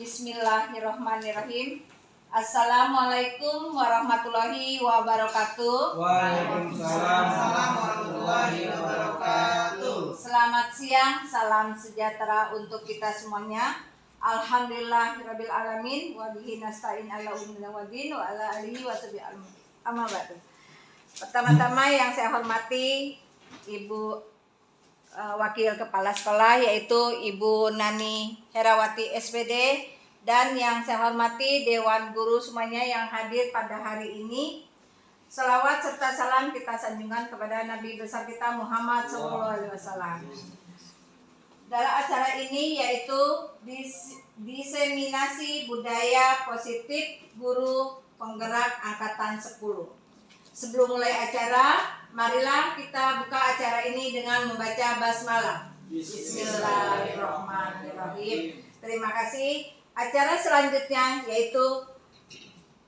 Bismillahirrahmanirrahim. Assalamualaikum warahmatullahi wabarakatuh. Waalaikumsalam warahmatullahi wabarakatuh. Selamat siang, salam sejahtera untuk kita semuanya. Alhamdulillahirabbil alamin wa bihi nasta'in ala umuri waddin wa ala alihi wa sahbihi amma ba'du. Pertama-tama yang saya hormati Ibu Wakil Kepala Sekolah yaitu Ibu Nani Herawati SPD, dan yang saya hormati Dewan Guru semuanya yang hadir pada hari ini. Selawat serta salam kita sanjungkan kepada Nabi besar kita Muhammad SAW. Dalam acara ini yaitu diseminasi budaya positif guru penggerak angkatan 10. Sebelum mulai acara, marilah kita buka acara ini dengan membaca basmalah. Bismillahirrahmanirrahim. Terima kasih. Acara selanjutnya yaitu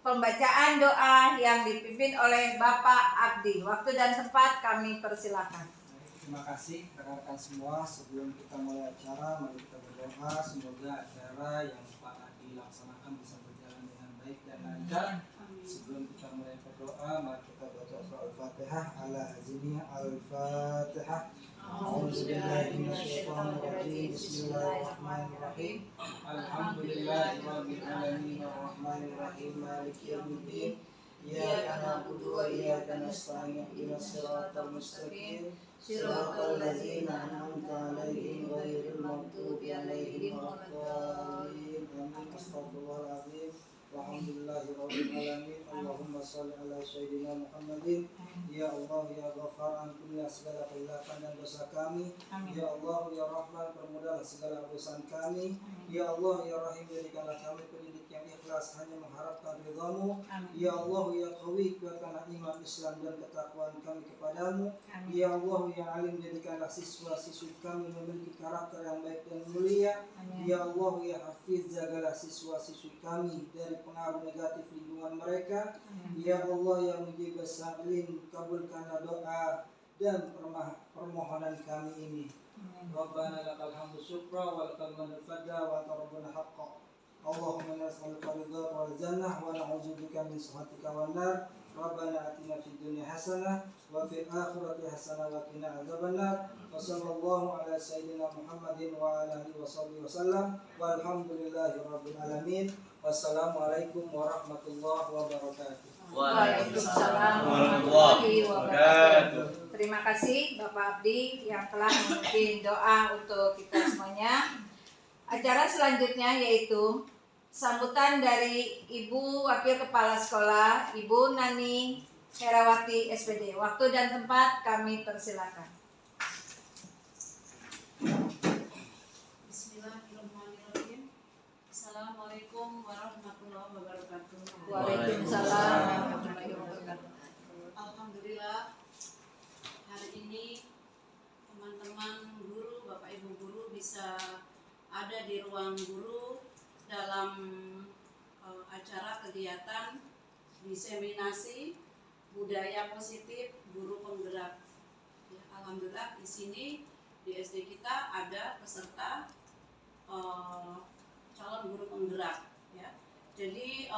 pembacaan doa yang dipimpin oleh Bapak Abdi. Waktu dan tempat kami persilakan. Terima kasih rekan-rekan semua. Sebelum kita mulai acara, mari kita berdoa semoga acara yang Pak Adi laksanakan bisa berjalan dengan baik dan lancar. Sebelum kita mulai berdoa, mari kita baca surah Al-Fatihah ala azimiyah Al-Fatihah. A'udzubillahi minasyaitonirrajim. Bismillahirrahmanirrahim. Alhamdulillahirabbil alamin arrahmanirrahim maliki yaumiddin. Iyyaka na'budu wa iyyaka nasta'in ihdinas siratal mustaqim siratal ladzina an'amta 'alaihim ghairil maghdubi 'alaihim waladdallin. Amin. Astagfirullahaladzim. Walhamdulillahirabbil alamin. Allahumma shalli ala sayyidina Muhammadin. Ya Allah ya Ghaffar, ampunilah segala kesilapan dan dosa kami. Amin. Ya Allah ya Rahman, permudahlah segala urusan kami. Amin. Ya Allah ya Rahim, jadikanlah kami pendidik yang ikhlas hanya mengharapkan ridhamu. Amin. Ya Allah ya Qawi, kuatkanlah iman Islam dan ketakwaan kami kepadamu. Amin. Ya Allah ya Alim, jadikanlah siswa-siswi kami memiliki karakter yang baik dan mulia. Amin. Ya Allah ya Hafiz, jagalah siswa-siswi kami dari pengaruh negatif lingkungan mereka. Amin. Ya Allah ya Mujibas Sa'ilin, kabulkanlah doa dan permohonan kami ini. Rabbana lakal hamdu syukra wa lakal manul fadla wa anta rabbuna haqqa. Allahumma nas'aluka ridhaka wal jannah wa na'udzubika min sakhatika wan nar. Rabbana atina fid dunya hasanah wa fil akhirati hasanah wa qina adzabannar. Wa sallallahu ala sayyidina Muhammadin wa ala alihi wasallam. Walhamdulillahirabbil alamin. Wassalamualaikum warahmatullahi wabarakatuh. Waalaikumsalam warahmatullahi wabarakatuh. Terima kasih Bapak Abdi yang telah memimpin doa untuk kita semuanya. Acara selanjutnya yaitu sambutan dari Ibu Wakil Kepala Sekolah, Ibu Nani Herawati SPD. Waktu dan tempat kami persilakan. Bismillahirrahmanirrahim. Assalamualaikum warahmatullahi wabarakatuh. Waalaikumsalam warahmatullahi wabarakatuh. Alhamdulillah, hari ini teman-teman guru, Bapak Ibu guru bisa ada di ruang guru dalam acara kegiatan diseminasi budaya positif guru penggerak. Ya, alhamdulillah di sini di SD kita ada peserta calon guru penggerak. Ya. Jadi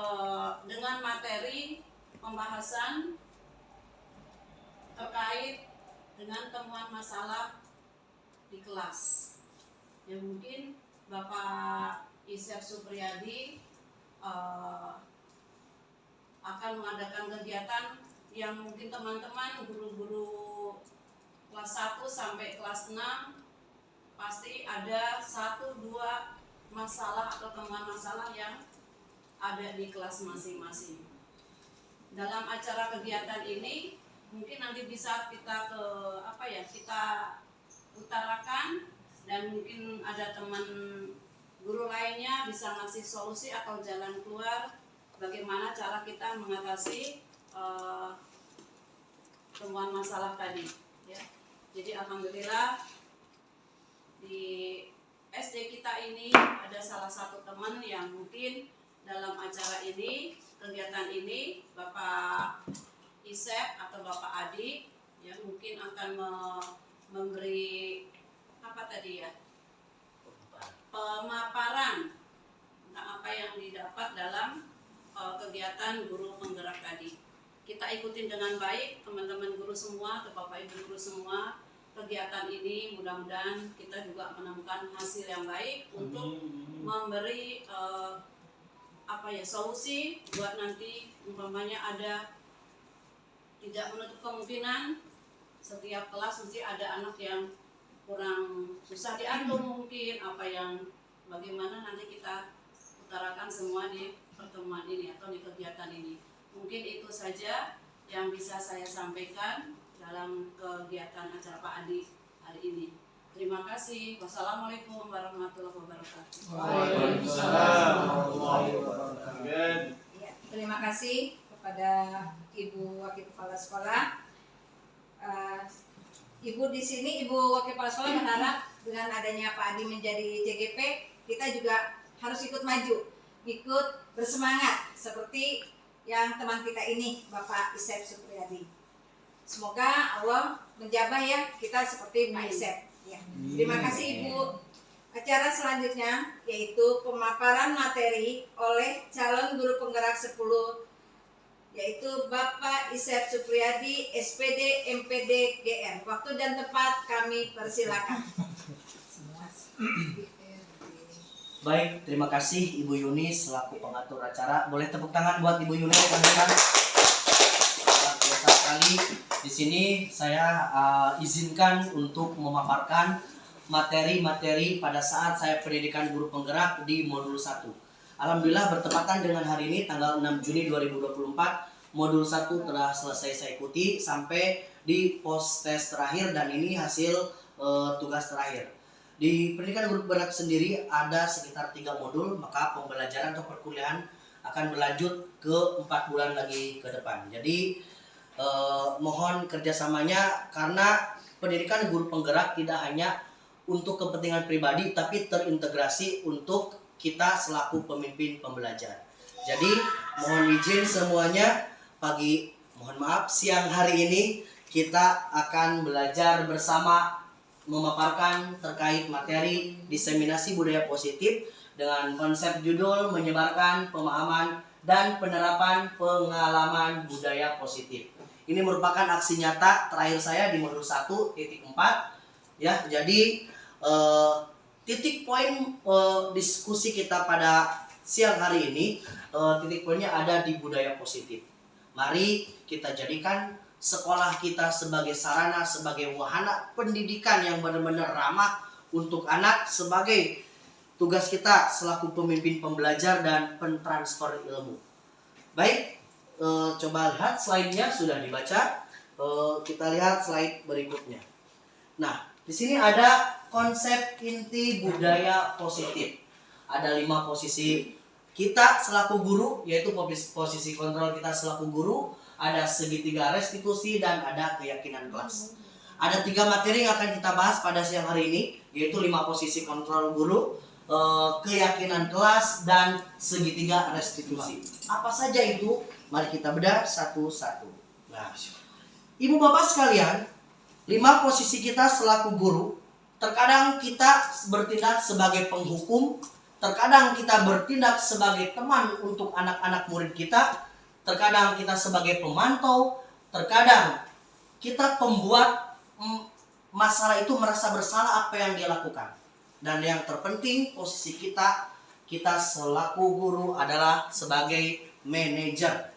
dengan materi pembahasan terkait dengan temuan masalah di kelas. Ya mungkin Bapak Isyaf Supriyadi akan mengadakan kegiatan yang mungkin teman-teman guru-guru kelas 1 sampai kelas 6 pasti ada 1-2 masalah atau temuan masalah yang ada di kelas masing-masing. Dalam acara kegiatan ini mungkin nanti bisa kita kita utarakan, dan mungkin ada teman guru lainnya bisa ngasih solusi atau jalan keluar bagaimana cara kita mengatasi temuan masalah tadi. Ya. Jadi alhamdulillah di SD kita ini ada salah satu teman yang mungkin dalam acara ini, kegiatan ini, Bapak Isep atau Bapak Adi ya mungkin akan memberi apa tadi ya, pemaparan dalam kegiatan guru penggerak tadi. Kita ikutin dengan baik teman-teman guru semua, Bapak Ibu guru semua, kegiatan ini mudah-mudahan kita juga menemukan hasil yang baik untuk memberi solusi buat nanti umpamanya ada, tidak menutup kemungkinan setiap kelas mesti ada anak yang kurang susah diatur, mungkin bagaimana nanti kita utarakan semua di pertemuan ini atau di kegiatan ini. Mungkin itu saja yang bisa saya sampaikan dalam kegiatan acara Pak Adi hari ini. Terima kasih. Wassalamualaikum warahmatullahi wabarakatuh. Waalaikumsalam warahmatullahi wabarakatuh. Ya, terima kasih kepada Ibu Wakil Kepala Sekolah. Ibu di sini, Ibu Wakil Kepala Sekolah berharap dengan adanya Pak Adi menjadi CGP, kita juga harus ikut maju, ikut bersemangat seperti yang teman kita ini, Bapak Isep Supriyadi. Semoga Allah menjabah ya kita seperti Pak Isep. Ya. Terima kasih Ibu. Acara selanjutnya yaitu pemaparan materi oleh calon guru penggerak 10, yaitu Bapak Isep Supriyadi, SPD MPD GR. Waktu dan tempat kami persilakan. Baik, terima kasih Ibu Yuni selaku pengatur acara. Boleh tepuk tangan buat Ibu Yuni rekan-rekan. Luar biasa sekali. Di sini saya izinkan untuk memaparkan materi-materi pada saat saya pendidikan guru penggerak di modul 1. Alhamdulillah bertepatan dengan hari ini tanggal 6 Juni 2024, modul 1 telah selesai saya ikuti sampai di pos tes terakhir dan ini hasil tugas terakhir. Di pendidikan guru penggerak sendiri ada sekitar 3 modul, maka pembelajaran atau perkuliahan akan berlanjut ke 4 bulan lagi ke depan. Jadi mohon kerjasamanya karena pendidikan guru penggerak tidak hanya untuk kepentingan pribadi tapi terintegrasi untuk kita selaku pemimpin pembelajar. Jadi mohon izin semuanya, siang hari ini kita akan belajar bersama memaparkan terkait materi diseminasi budaya positif dengan konsep judul menyebarkan pemahaman dan penerapan pengalaman budaya positif. Ini merupakan aksi nyata terakhir saya di modul 1.4 ya. Jadi titik poin diskusi kita pada siang hari ini, titik poinnya ada di budaya positif. Mari kita jadikan sekolah kita sebagai sarana, sebagai wahana pendidikan yang benar-benar ramah untuk anak, sebagai tugas kita selaku pemimpin pembelajar dan pentransfer ilmu. Baik, coba lihat slide-nya sudah dibaca. Kita lihat slide berikutnya. Nah, di sini ada konsep inti budaya positif. Ada 5 posisi kita selaku guru, yaitu posisi kontrol kita selaku guru, ada segitiga restitusi, dan ada keyakinan kelas. Ada 3 materi yang akan kita bahas pada siang hari ini, yaitu 5 posisi kontrol guru, keyakinan kelas, dan segitiga restitusi. Apa saja itu? Mari kita bedah satu-satu. Nah, Ibu Bapak sekalian, 5 posisi kita selaku guru, terkadang kita bertindak sebagai penghukum, terkadang kita bertindak sebagai teman untuk anak-anak murid kita, terkadang kita sebagai pemantau, terkadang kita pembuat masalah itu merasa bersalah apa yang dia lakukan. Dan yang terpenting posisi kita selaku guru adalah sebagai manajer.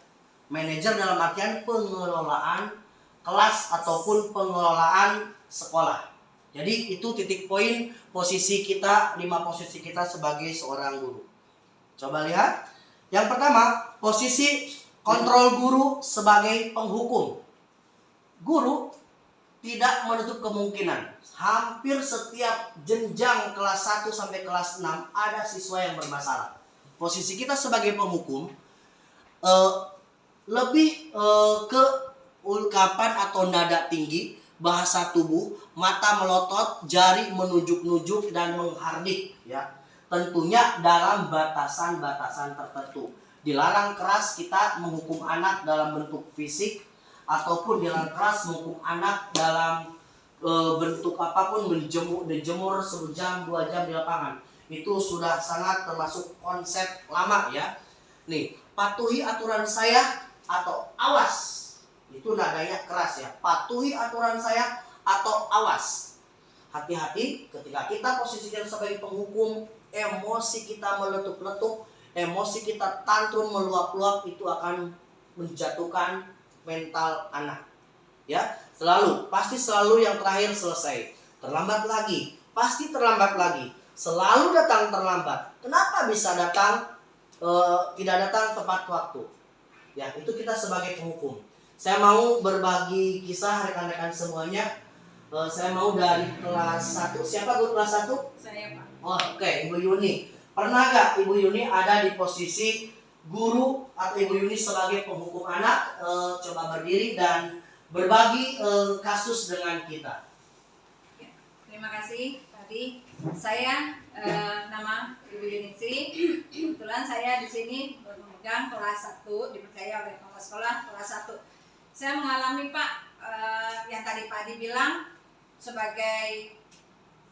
Manajer dalam artian pengelolaan kelas ataupun pengelolaan sekolah. Jadi itu titik poin posisi kita, 5 posisi kita sebagai seorang guru. Coba lihat. Yang pertama, posisi kontrol guru sebagai penghukum. Guru tidak menutup kemungkinan hampir setiap jenjang kelas 1 sampai kelas 6 ada siswa yang bermasalah. Posisi kita sebagai penghukum lebih ke ungkapan atau nada tinggi, bahasa tubuh, mata melotot, jari menunjuk-nunjuk dan menghardik ya. Tentunya dalam batasan-batasan tertentu. Dilarang keras kita menghukum anak dalam bentuk fisik, ataupun dilarang keras menghukum anak dalam bentuk apapun, menjemur 1 jam 2 jam di lapangan. Itu sudah sangat termasuk konsep lama ya. Nih, patuhi aturan saya atau awas. Itu nadanya keras ya. Patuhi aturan saya atau awas. Hati-hati ketika kita posisikan sebagai penghukum, emosi kita meletup-letup, emosi kita tantrum meluap-luap, itu akan menjatuhkan mental anak. Ya, pasti selalu yang terakhir selesai. Terlambat lagi, pasti terlambat lagi. Selalu datang terlambat. Kenapa bisa datang tidak datang tepat waktu? Ya, itu kita sebagai penghukum. Saya mau berbagi kisah rekan-rekan semuanya. Saya mau dari kelas 1. Siapa guru kelas 1? Saya, Pak. Oh, oke, Ibu Yuni. Pernah gak Ibu Yuni ada di posisi guru atau Ibu Yuni sebagai penghukum anak? Coba berdiri dan berbagi kasus dengan kita. Terima kasih. Tadi saya nama Ibu Yunisi. Kebetulan saya di sini memegang kelas 1, dipercaya oleh kepala sekolah kelas 1. Saya mengalami Pak yang tadi Pak Adi bilang sebagai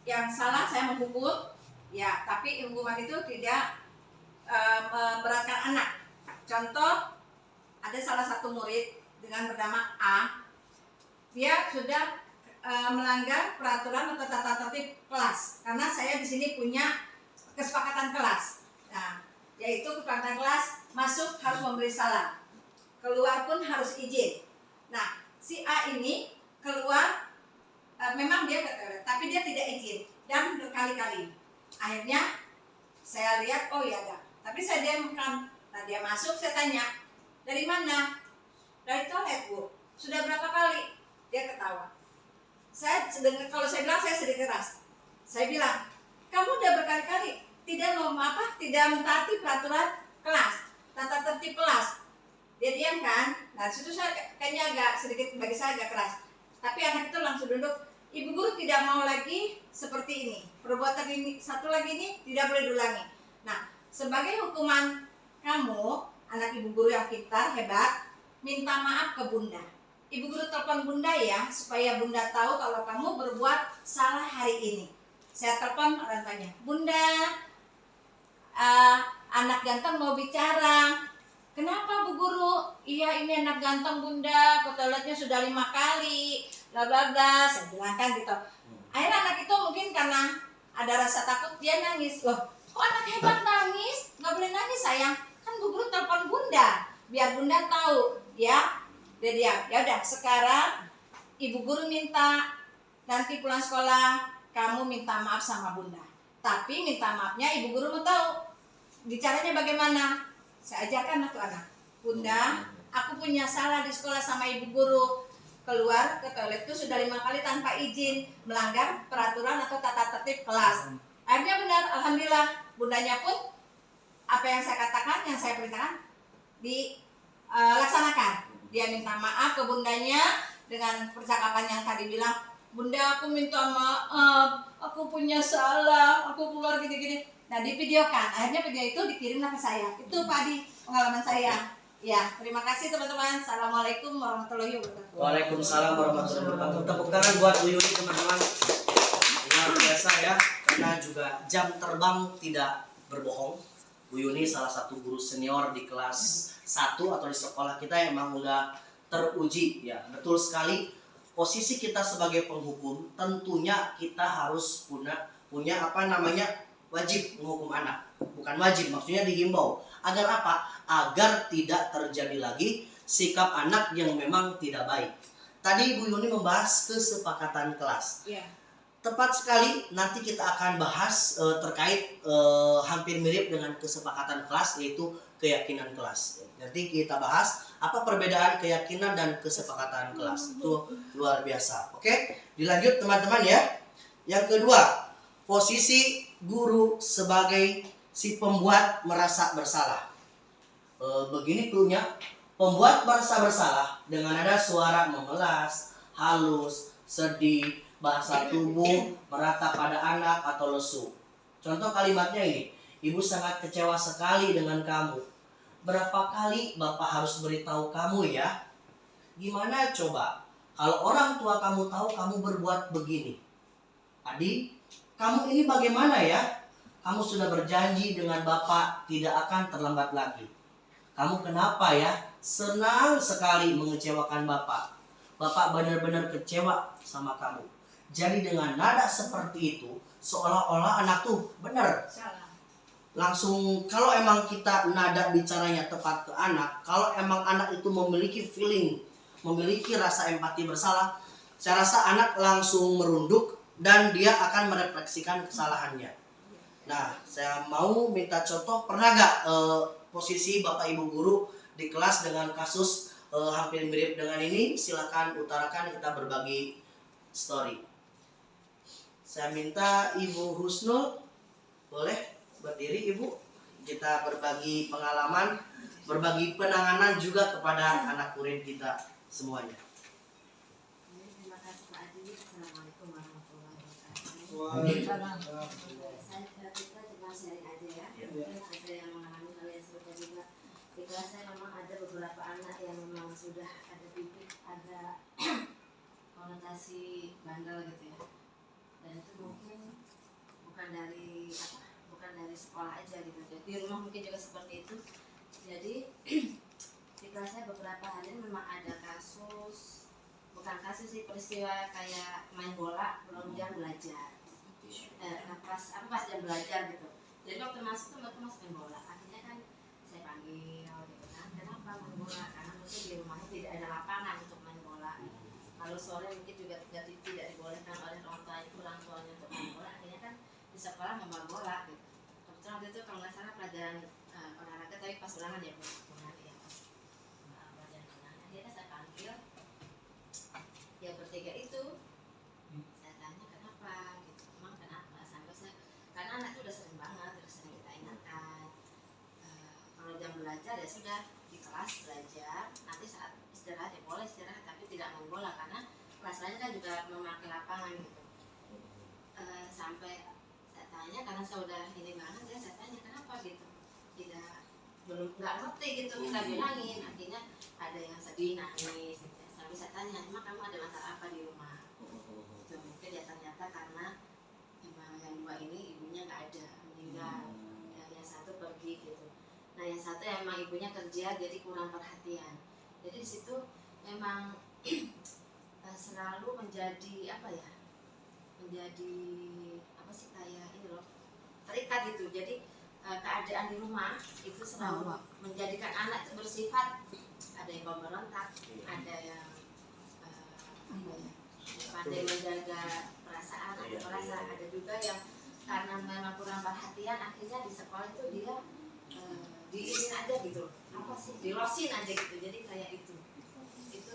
yang salah saya menghukum, ya, tapi hukuman itu tidak memberatkan anak. Contoh, ada salah satu murid dengan bernama A, dia sudah melanggar peraturan atau tata tertib kelas, karena saya di sini punya kesepakatan kelas. Nah, yaitu kesepakatan kelas, masuk harus memberi salam, keluar pun harus izin. Nah, si A ini keluar, memang dia ke toilet, tapi dia tidak izin dan berkali-kali. Akhirnya saya lihat, oh ya ada, tapi saya diamkan. Nah, dia masuk, saya tanya, dari mana? Dari toilet, Bu. Sudah berapa kali? Dia ketawa. Kalau saya bilang, saya sedikit keras. Saya bilang, kamu udah berkali-kali tidak mentaati peraturan kelas, tata tertib kelas. Dia diam kan? Nah, situ saya kayaknya agak sedikit, bagi saya agak keras. Tapi anak itu langsung duduk. Ibu guru tidak mau lagi seperti ini. Perbuatan ini satu lagi ini tidak boleh diulangi. Nah, sebagai hukuman kamu, anak ibu guru yang pintar, hebat, minta maaf ke bunda. Ibu guru telepon bunda ya, supaya bunda tahu kalau kamu berbuat salah hari ini. Saya telepon orang tanya, bunda, anak ganteng mau bicara. Kenapa Bu Guru? Iya, ini anak ganteng bunda, ke toiletnya sudah 5 kali, bla bla bla. Saya bilangkan gitu. Akhirnya anak itu mungkin karena ada rasa takut, dia nangis. Loh, kok anak hebat nangis? Gak boleh nangis sayang. Kan Bu Guru telepon bunda, biar bunda tahu, ya. Dia diam. Ya udah, sekarang Ibu Guru minta nanti pulang sekolah kamu minta maaf sama bunda. Tapi minta maafnya Ibu Guru mau tahu bicaranya bagaimana. Saya ajarkan anak-anak, bunda, aku punya salah di sekolah sama Ibu Guru. Keluar ke toilet itu sudah 5 kali tanpa izin, melanggar peraturan atau tata tertib kelas. Akhirnya benar, alhamdulillah, bundanya pun apa yang saya katakan, yang saya perintahkan dilaksanakan. Dia minta maaf ke bundanya dengan percakapan yang tadi bilang, bunda aku minta maaf, aku punya salah, aku keluar gini-gini. Nah, divideokan. Akhirnya video itu dikirimlah ke saya. Itu Pak Adi, pengalaman saya. Ya, terima kasih teman-teman. Assalamualaikum warahmatullahi wabarakatuh. Waalaikumsalam warahmatullahi wabarakatuh. Tepuk tangan buat Bu Yuni teman-teman. Luar biasa ya, karena juga jam terbang tidak berbohong. Bu Yuni salah satu guru senior di kelas 1 atau di sekolah kita yang emang udah teruji ya. Betul sekali. Posisi kita sebagai penghukum tentunya kita harus punya wajib menghukum anak. Bukan wajib, maksudnya dihimbau. Agar apa? Agar tidak terjadi lagi sikap anak yang memang tidak baik. Tadi Bu Yuni membahas kesepakatan kelas. Ya. Tepat sekali, nanti kita akan bahas terkait hampir mirip dengan kesepakatan kelas, yaitu keyakinan kelas. Nanti kita bahas apa perbedaan keyakinan dan kesepakatan kelas. Itu luar biasa. Oke, dilanjut teman-teman ya. Yang kedua, posisi guru sebagai si pembuat merasa bersalah. Begini cluenya, pembuat merasa bersalah dengan ada suara memelas, halus, sedih, bahasa tubuh merata pada anak atau lesu. Contoh kalimatnya ini, ibu sangat kecewa sekali dengan kamu. Berapa kali bapak harus beritahu kamu ya? Gimana coba kalau orang tua kamu tahu kamu berbuat begini? Adi, kamu ini bagaimana ya? Kamu sudah berjanji dengan bapak tidak akan terlambat lagi. kamu kenapa ya senang sekali mengecewakan Bapak? Bapak benar-benar kecewa sama kamu. Jadi dengan nada seperti itu, seolah-olah anak tuh benar. Salah. Langsung kalau emang kita nada bicaranya tepat ke anak, kalau emang anak itu memiliki feeling, memiliki rasa empati bersalah, saya rasa anak langsung merunduk dan dia akan merefleksikan kesalahannya. Nah, saya mau minta contoh, pernah gak posisi Bapak Ibu Guru di kelas dengan kasus hampir mirip dengan ini? Silakan utarakan, kita berbagi story. Saya minta Ibu Husnul, boleh berdiri Ibu? Kita berbagi pengalaman, berbagi penanganan juga kepada anak murid kita semuanya. Terima kasih Pak Adi. Assalamualaikum warahmatullahi wabarakatuh. Waalaikumsalam. Kita cuma sharing aja ya. Ya. Mungkin ada yang mengalami hal yang serupa juga. Di kelas saya memang ada beberapa anak yang memang sudah ada bibit, ada konotasi bandel gitu ya. Dan itu mungkin bukan dari sekolah aja gitu. Jadi di rumah mungkin juga seperti itu. Jadi di kelas saya beberapa hari memang ada bukan kasus sih, peristiwa kayak main bola belum jam belajar. Pas jam belajar gitu. Jadi waktu masuk main bola. Akhirnya kan saya panggil gitu kan, kenapa main bola? Karena mungkin di rumahnya tidak ada lapangan untuk main bola. Kalau sore mungkin juga tidak dibolehkan oleh orang tuanya untuk main bola. Akhirnya kan di sekolah membawa bola gitu. Kebetulan waktu itu kalau nggak salah pelajaran olahraga, tapi pas ulangan ya pelajaran ulangan. Akhirnya saya panggil ya bertiga itu, saya tanya kenapa gitu, emang kenapa, karena anak itu udah sering kita ingatkan kalau jam belajar ya sudah di kelas belajar, nanti saat istirahat ya boleh istirahat, tapi tidak main bola karena kelas lain kan juga memakai lapangan gitu. Sampai saya tanya, karena saya udah ini banget ya, saya tanya kenapa gitu, nggak ngerti gitu, kita bilangin. Akhirnya ada yang sedih nangis gitu. Sampai saya tanya, emang kamu ada masalah apa di rumah? Gitu. Mungkin ya ternyata karena emang yang dua ini ibunya nggak ada, meninggal, yang satu pergi gitu. Nah yang satu emang ibunya kerja jadi kurang perhatian. Jadi di situ memang selalu menjadi kayak ini loh, terikat gitu. Jadi keadaan di rumah itu selalu menjadikan anak itu bersifat, ada yang pemberontak, ada yang pandai menjaga perasaan atau merasa, ada juga yang karena memang kurang perhatian akhirnya di sekolah itu dia diizin aja gitu, dilosin aja gitu. Jadi kayak itu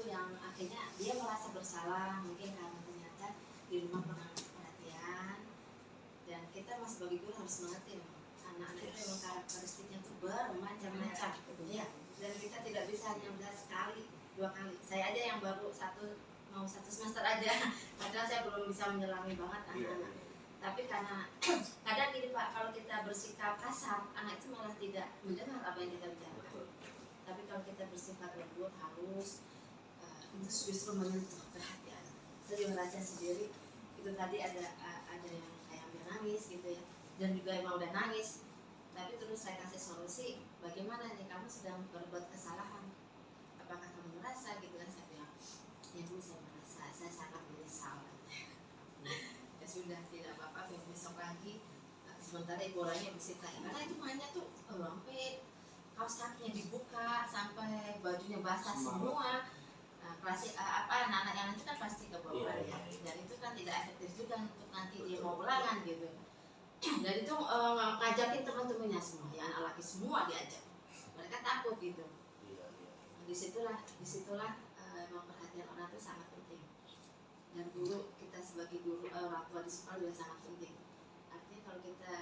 yang akhirnya dia merasa bersalah, mungkin karena ternyata di rumah kurang perhatian. Dan kita sebagai guru harus mengerti anak-anak itu memang karakteristiknya itu bermacam-macam ya, dan kita tidak bisa hanya melihat sekali, 2 kali. Saya aja yang baru mau satu semester aja, padahal saya belum bisa menyelami banget anak-anak. Tapi karena kadang gini Pak, kalau kita bersikap kasar, anak itu malah tidak mendengar apa yang kita bicarakan. Tapi kalau kita bersifat lembut, halus, justru menyentuh perhatian. Saya juga ngerasain sendiri, itu tadi ada yang kayak hampir nangis gitu ya, dan juga emang udah nangis. Tapi terus saya kasih solusi, bagaimana nih kamu sedang berbuat kesalahan? Apakah kamu merasa gitu kan? Saya bilang, ya Bu, saya merasa, saya sangat menyesal. Ya sudah, tidak apa-apa, besok lagi. Sementara ibu orangnya bersihin, karena itu mainnya tuh sampai kaos kakinya dibuka, sampai bajunya basah semua. Klasik anak-anak yang nanti kan pasti kebawaan ya, dan itu kan tidak efektif juga untuk nanti dia mau ulangan gitu. Dan itu ngajakin teman-temannya semua, ya anak laki semua diajak, mereka takut gitu. Disitulah memang perhatian orang itu sangat penting. Dan guru, kita sebagai guru, orang tua di sekolah juga sangat penting. Artinya kalau kita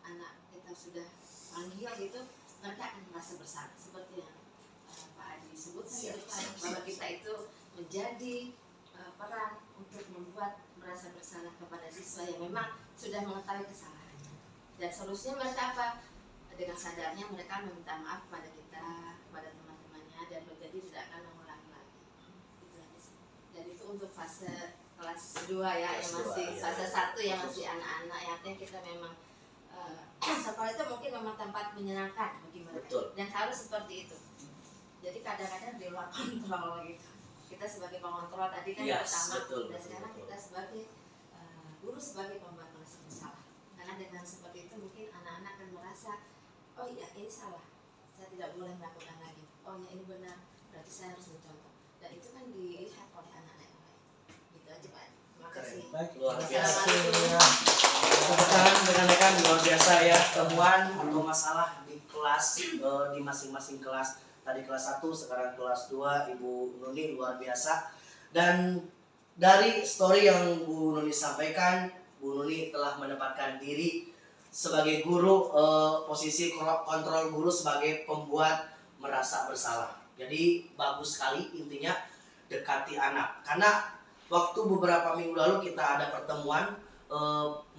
anak kita sudah panggil gitu, mereka akan merasa bersalah seperti yang Pak Adi sebutkan, bahwa kita itu menjadi peran untuk membuat merasa bersalah kepada siswa yang memang sudah mengetahui kesalahannya. Dan solusinya mereka apa? Dengan sadarnya mereka meminta maaf kepada kita, kepada teman-temannya, dan menjadi tidak akan mengulangi lagi. Itu aja sih. Dan itu untuk fase kelas 2 ya, yang masih fase 1 yang masih anak-anak, yang artinya kita memang sekolah itu mungkin memang tempat menyenangkan bagi mereka. Betul. Dan harus seperti itu. Jadi kadang-kadang di luar kontrol gitu. Kita sebagai pengontrol tadi kan Yes, pertama, betul, dan betul, sekarang betul. kita sebagai guru sebagai pembuat merasa bersalah. Karena dengan seperti itu mungkin anak-anak akan merasa, oh iya ini salah, saya tidak boleh melakukan lagi. Oh ya ini benar, berarti saya harus mencontoh. Dan itu kan dilihat oleh anak-anak yang lain. Gitu aja Pak. Terima kasih. Baik, Luar terima biasa. kasih ya. Tepuk tangan rekan-rekan, luar biasa ya temuan atau masalah di kelas, di masing-masing kelas. Tadi kelas 1, sekarang kelas 2, Ibu Nuni luar biasa. Dan dari story yang Bu Nuni sampaikan, Bu Nuni telah menempatkan diri sebagai guru, posisi kontrol guru sebagai pembuat merasa bersalah. Jadi bagus sekali, intinya dekati anak. Karena waktu beberapa minggu lalu kita ada pertemuan,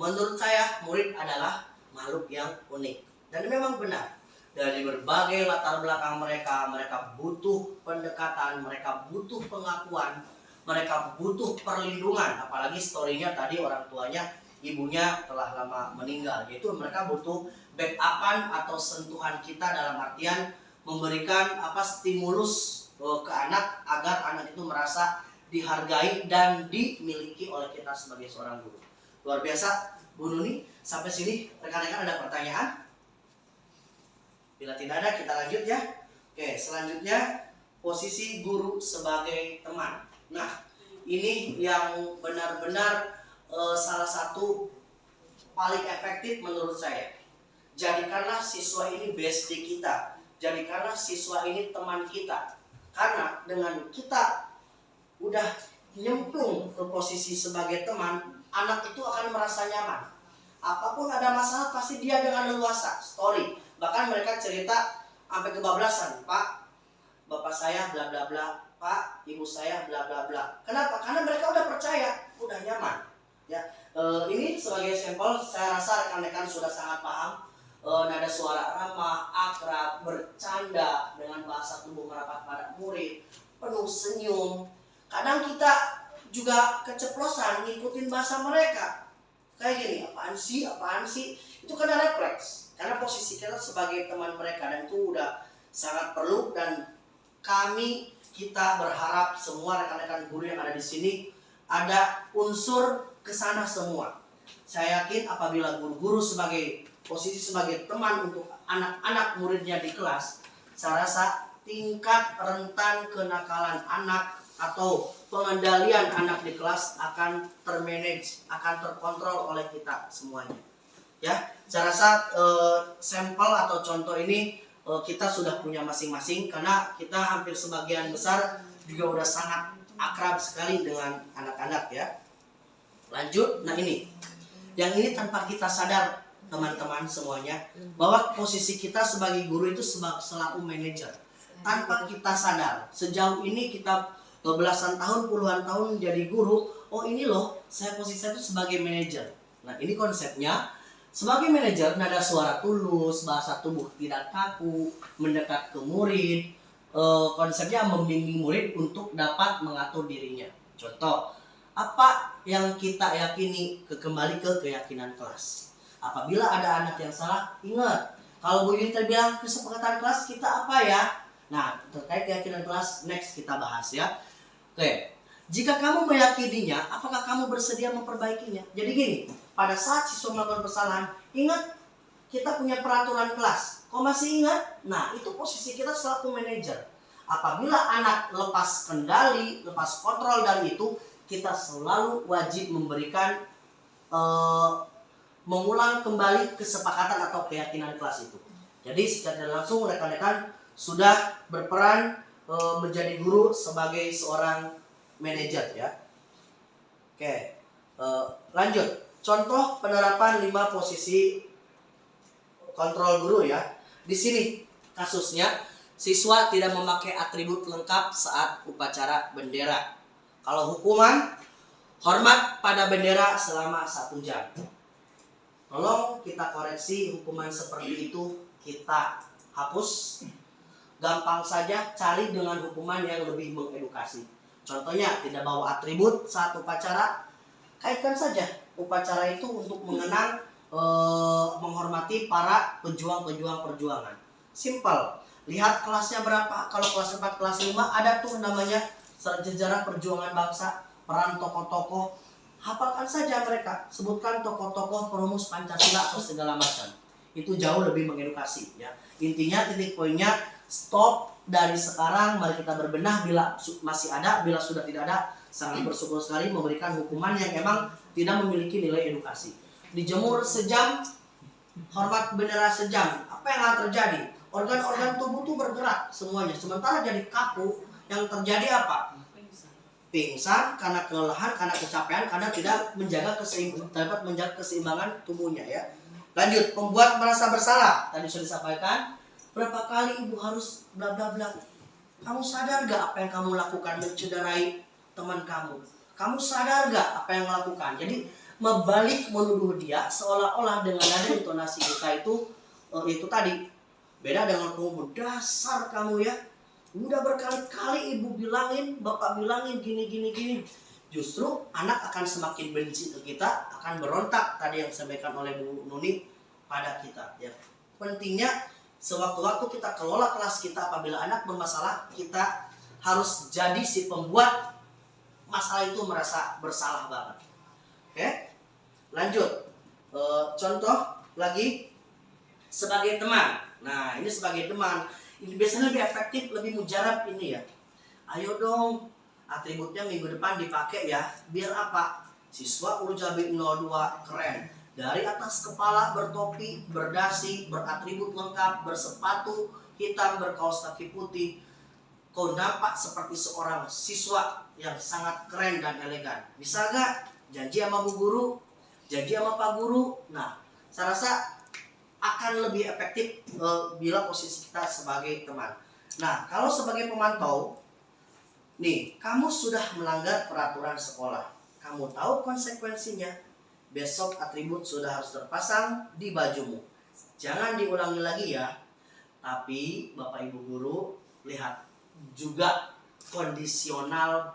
menurut saya murid adalah makhluk yang unik. Dan memang benar, dari berbagai latar belakang mereka butuh pendekatan, mereka butuh pengakuan, mereka butuh perlindungan. Apalagi story-nya tadi orang tuanya, ibunya telah lama meninggal. Yaitu mereka butuh backupan atau sentuhan kita dalam artian memberikan stimulus ke anak agar anak itu merasa dihargai dan dimiliki oleh kita sebagai seorang guru. Luar biasa, Bu Nuni. Sampai sini rekan-rekan ada pertanyaan? Bila tidak ada, kita lanjut ya. Oke, selanjutnya posisi guru sebagai teman. Nah, ini yang benar-benar salah satu paling efektif menurut saya. Jadikanlah siswa ini bestie kita. Jadikanlah siswa ini teman kita. Karena dengan kita udah nyemplung ke posisi sebagai teman, anak itu akan merasa nyaman. Apapun ada masalah pasti dia dengan leluasa. Story. Bahkan mereka cerita sampai kebablasan, Pak, bapak saya bla bla bla, Pak, ibu saya bla bla bla. Kenapa? Karena mereka udah percaya, udah nyaman. Ya, ini sebagai sampel, saya rasa rekan-rekan sudah sangat paham. Nada suara ramah, akrab, bercanda dengan bahasa tubuh merapat pada murid, penuh senyum. Kadang kita juga keceplosan ngikutin bahasa mereka. Kayak gini, apaan sih? Itu karena refleks. Karena posisi kita sebagai teman mereka, dan itu udah sangat perlu. Dan kita berharap semua rekan-rekan guru yang ada di sini ada unsur kesana semua. Saya yakin apabila guru-guru sebagai posisi sebagai teman untuk anak-anak muridnya di kelas, saya rasa tingkat rentan kenakalan anak atau pengendalian anak di kelas akan termanage, akan terkontrol oleh kita semuanya. Ya, saya rasa sampel atau contoh ini kita sudah punya masing-masing, karena kita hampir sebagian besar juga udah sangat akrab sekali dengan anak-anak ya. Lanjut, nah ini, yang ini tanpa kita sadar teman-teman semuanya, bahwa posisi kita sebagai guru itu selaku manajer. Tanpa kita sadar, sejauh ini kita belasan tahun, puluhan tahun jadi guru, oh ini loh, posisi saya itu sebagai manajer. Nah ini konsepnya. Sebagai manajer, nada suara tulus, bahasa tubuh tidak kaku, mendekat ke murid. Konsepnya membimbing murid untuk dapat mengatur dirinya. Contoh, apa yang kita yakini kembali ke keyakinan kelas. Apabila ada anak yang salah, ingat, kalau Bu Yuni terbilang kesepakatan kelas kita apa ya? Nah, terkait keyakinan kelas, next kita bahas ya. Oke, jika kamu meyakininya, apakah kamu bersedia memperbaikinya? Jadi gini, pada saat siswa melakukan kesalahan, ingat kita punya peraturan kelas. Kok masih ingat? Nah, itu posisi kita selaku manajer. Apabila anak lepas kendali, lepas kontrol dari itu, kita selalu wajib memberikan mengulang kembali kesepakatan atau keyakinan kelas itu. Jadi secara langsung rekan-rekan sudah berperan menjadi guru sebagai seorang manajer ya. Oke, lanjut. Contoh penerapan 5 posisi kontrol guru ya. Di sini kasusnya siswa tidak memakai atribut lengkap saat upacara bendera. Kalau hukuman, hormat pada bendera selama 1 jam. Tolong kita koreksi hukuman seperti itu, kita hapus. Gampang saja cari dengan hukuman yang lebih mengedukasi. Contohnya tidak bawa atribut saat upacara, kaitkan saja upacara itu untuk mengenang menghormati para pejuang-pejuang perjuangan. Simple. Lihat kelasnya berapa. Kalau kelas 4, kelas 5 ada tuh namanya sejarah perjuangan bangsa, peran tokoh-tokoh. Hafalkan saja mereka. Sebutkan tokoh-tokoh perumus Pancasila atau segala macam. Itu jauh lebih mengedukasi ya. Intinya titik poinnya stop dari sekarang, mari kita berbenah bila masih ada, bila sudah tidak ada sangat bersyukur sekali memberikan hukuman yang emang tidak memiliki nilai edukasi. Dijemur sejam, hormat bendera sejam. Apa yang akan terjadi? Organ-organ tubuh tuh bergerak semuanya. Sementara jadi kaku, yang terjadi apa? Pingsan karena kelelahan, karena kecapean, karena tidak dapat menjaga keseimbangan tubuhnya ya. Lanjut, membuat merasa bersalah. Tadi sudah disampaikan. Berapa kali ibu harus bla bla bla. Kamu sadar gak apa yang kamu lakukan mencederai teman kamu? Kamu sadar gak apa yang lakukan? Jadi membalik menuduh dia seolah-olah dengan ada intonasi kita itu tadi beda dengan kamu dasar kamu ya. Udah berkali-kali ibu bilangin, bapak bilangin gini. Justru anak akan semakin benci ke kita, akan berontak tadi yang disampaikan oleh Bu Nuni pada kita ya. Pentingnya sewaktu-waktu kita kelola kelas kita, apabila anak bermasalah, kita harus jadi si pembuat masalah itu merasa bersalah banget. Oke? Lanjut. Contoh lagi sebagai teman. Nah, ini sebagai teman. Ini biasanya lebih efektif, lebih mujarab ini ya. Ayo dong, atributnya minggu depan dipakai ya. Biar apa? Siswa Urjabi 02 keren. Dari atas kepala bertopi, berdasi, beratribut lengkap, bersepatu hitam, berkaos kaki putih. Kau nampak seperti seorang siswa yang sangat keren dan elegan. Bisa gak? Janji sama Bu Guru, janji sama Pak Guru. Nah, saya rasa akan lebih efektif bila posisi kita sebagai teman. Nah, kalau sebagai pemantau, nih, kamu sudah melanggar peraturan sekolah. Kamu tahu konsekuensinya. Besok atribut sudah harus terpasang di bajumu. Jangan diulangi lagi ya. Tapi Bapak Ibu Guru, lihat juga kondisional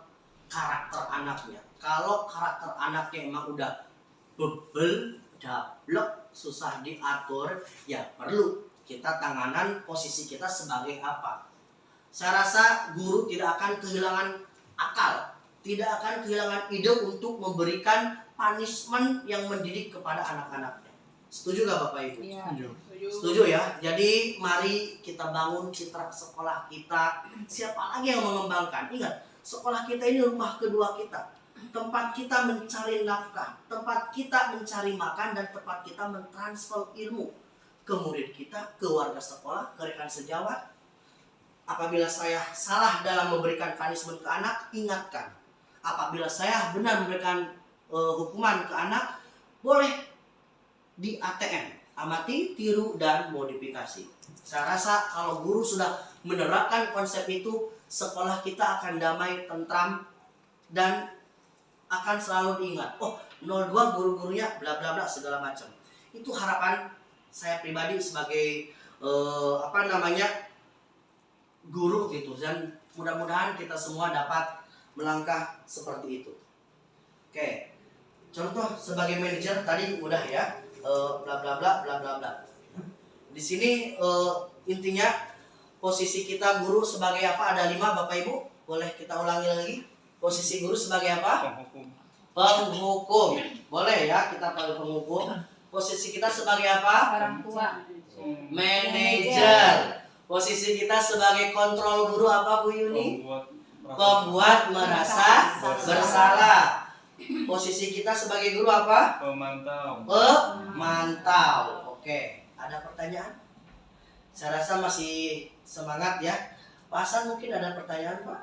karakter anaknya. Kalau karakter anaknya emang udah bebel, dablek, susah diatur, ya perlu kita tanganan posisi kita sebagai apa. Saya rasa guru tidak akan kehilangan akal, tidak akan kehilangan ide untuk memberikan punishment yang mendidik kepada anak-anaknya. Setuju gak Bapak Ibu? Iya. Setuju ya. Jadi mari kita bangun citra sekolah kita. Siapa lagi yang mengembangkan? Ingat, sekolah kita ini rumah kedua kita. Tempat kita mencari nafkah, tempat kita mencari makan, dan tempat kita mentransfer ilmu ke murid kita, ke warga sekolah, ke rekan sejawat. Apabila saya salah dalam memberikan punishment ke anak, ingatkan. Apabila saya benar memberikan hukuman ke anak, boleh di ATM, amati, tiru, dan modifikasi. Saya rasa kalau guru sudah menerapkan konsep itu, sekolah kita akan damai, tentram, dan akan selalu diingat. Oh, 02 guru-gurunya bla bla bla segala macam. Itu harapan saya pribadi sebagai guru gitu, dan mudah-mudahan kita semua dapat melangkah seperti itu. Oke. Contoh sebagai manajer tadi udah ya, bla bla bla bla bla bla. Di sini intinya posisi kita guru sebagai apa? Ada 5 Bapak Ibu. Boleh kita ulangi lagi. Posisi guru sebagai apa? Penghukum. Boleh ya kita panggil penghukum. Posisi kita sebagai apa? Orang tua. Manajer. Posisi kita sebagai kontrol guru apa Bu Yuni? Pembuat merasa bersalah. Posisi kita sebagai guru apa? Pemantau. Pemantau. Oke, ada pertanyaan? Saya rasa masih semangat ya. Pak Hasan mungkin ada pertanyaan Pak?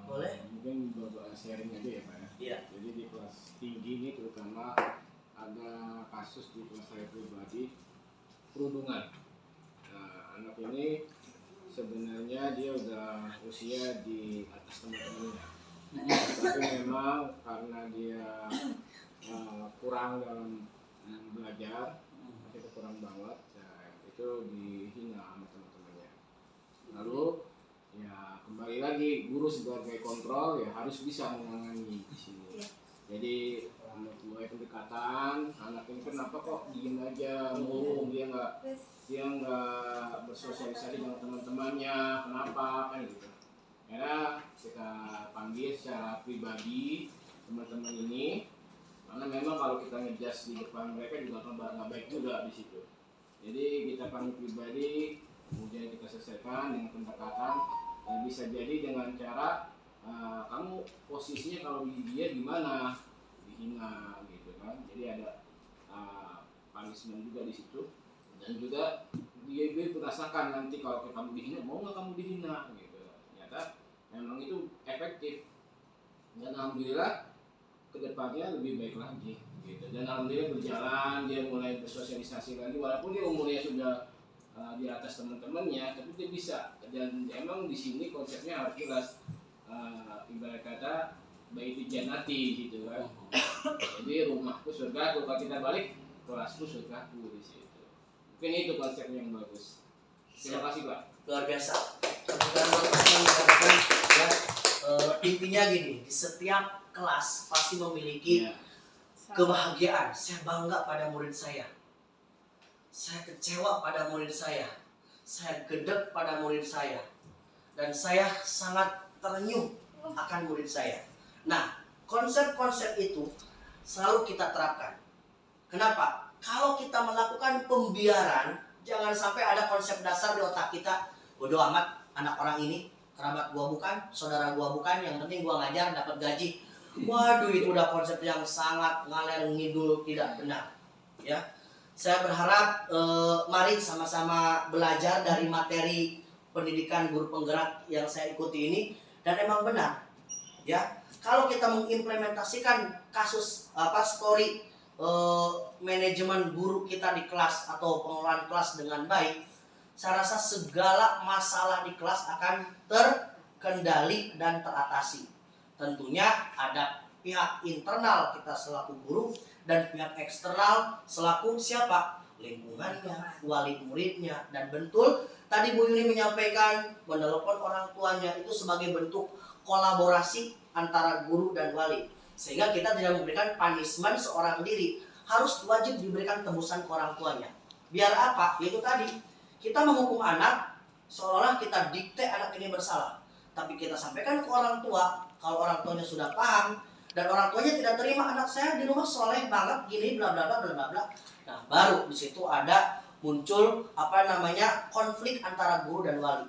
Boleh? Mungkin beberapa sharing aja ya Pak ya. Iya. Jadi di kelas tinggi ini terutama ada kasus di kelas saya pribadi perundungan. Nah, anak ini sebenarnya dia udah usia di atas teman-temannya. Tapi memang karena dia kurang dalam belajar, itu kurang banget, ya, itu dihina sama teman-temannya. Lalu ya kembali lagi guru sebagai kontrol ya harus bisa menangani di sini. Jadi menurut gue mulai pendekatan. Anak ini kenapa kok diem aja, murung, dia nggak bersosialisasi dengan teman-temannya, kenapa kan gitu. Karena kita panggil secara pribadi teman-teman ini, karena memang kalau kita ngejudge di depan mereka juga nggak baik juga di situ. Jadi kita panggil pribadi, kemudian kita selesaikan dengan pendekatan, dan bisa jadi dengan cara kamu posisinya kalau di dia gimana, dihina gitu kan. Jadi ada punishment juga di situ, dan juga dia merasakan nanti kalau kamu dihina, mau nggak kamu dihina gitu. Ternyata memang itu efektif, dan alhamdulillah kedepannya lebih baik lagi gitu. Dan alhamdulillah berjalan, dia mulai bersosialisasi lagi walaupun dia umurnya sudah di atas teman-temannya, tapi dia bisa. Dan emang di sini konsepnya harus jelas, ibarat kata baiti janati gitu kan. Jadi rumahku surgaku, kalau kita balik kelasku surgaku di situ. Mungkin itu konsepnya yang bagus. Terima kasih Pak. Luar biasa. Ya, intinya gini, di setiap kelas pasti memiliki kebahagiaan. Saya bangga pada murid saya kecewa pada murid saya gedek pada murid saya, dan saya sangat terenyuh akan murid saya. Nah, konsep-konsep itu selalu kita terapkan. Kenapa? Kalau kita melakukan pembiaran, jangan sampai ada konsep dasar di otak kita, bodoh amat, anak orang ini kerabat gua bukan, saudara gua bukan, yang penting gua ngajar dapat gaji. Waduh, itu udah konsep yang sangat ngalir ngidul, tidak benar. Ya, saya berharap mari sama-sama belajar dari materi pendidikan guru penggerak yang saya ikuti ini, dan emang benar. Ya, kalau kita mengimplementasikan kasus story manajemen guru kita di kelas atau pengelolaan kelas dengan baik, saya rasa segala masalah di kelas akan terkendali dan teratasi. Tentunya ada pihak internal kita selaku guru dan pihak eksternal selaku siapa? Lingkungannya, wali muridnya. Dan betul tadi Bu Yuni menyampaikan menelepon orang tuanya itu sebagai bentuk kolaborasi antara guru dan wali, sehingga kita tidak memberikan punishment seorang diri, harus wajib diberikan tebusan ke orang tuanya. Biar apa? Yaitu tadi, kita menghukum anak seolah-olah kita dikte anak ini bersalah, tapi kita sampaikan ke orang tua. Kalau orang tuanya sudah paham dan orang tuanya tidak terima, anak saya di rumah soleh banget gini bla bla bla bla bla, nah baru di situ ada muncul konflik antara guru dan wali.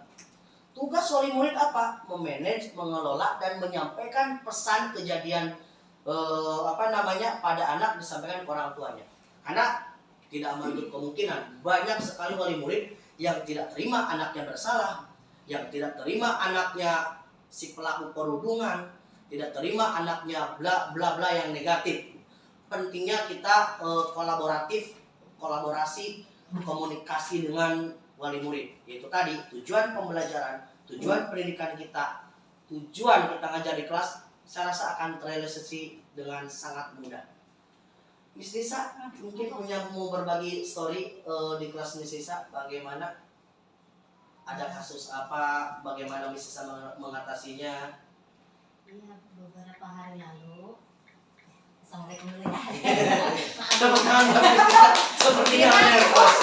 Tugas wali murid apa? Memanage, mengelola, dan menyampaikan pesan kejadian pada anak disampaikan ke orang tuanya. Karena tidak menutup kemungkinan banyak sekali wali murid yang tidak terima anaknya bersalah, yang tidak terima anaknya si pelaku perundungan, tidak terima anaknya bla bla bla yang negatif. Pentingnya kita kolaborasi, komunikasi dengan wali murid. Yaitu tadi tujuan pembelajaran, tujuan pendidikan kita, tujuan kita ngajar di kelas, saya rasa akan terrealisasi dengan sangat mudah. Miss Nisa mungkin mau berbagi story di kelas Miss Nisa, bagaimana? Ada kasus apa? Bagaimana Miss Nisa mengatasinya? Iya, beberapa hari lalu. Assalamualaikum dulu ya. Tepuk tangan buat Miss Nisa. Sepertinya ada kelas.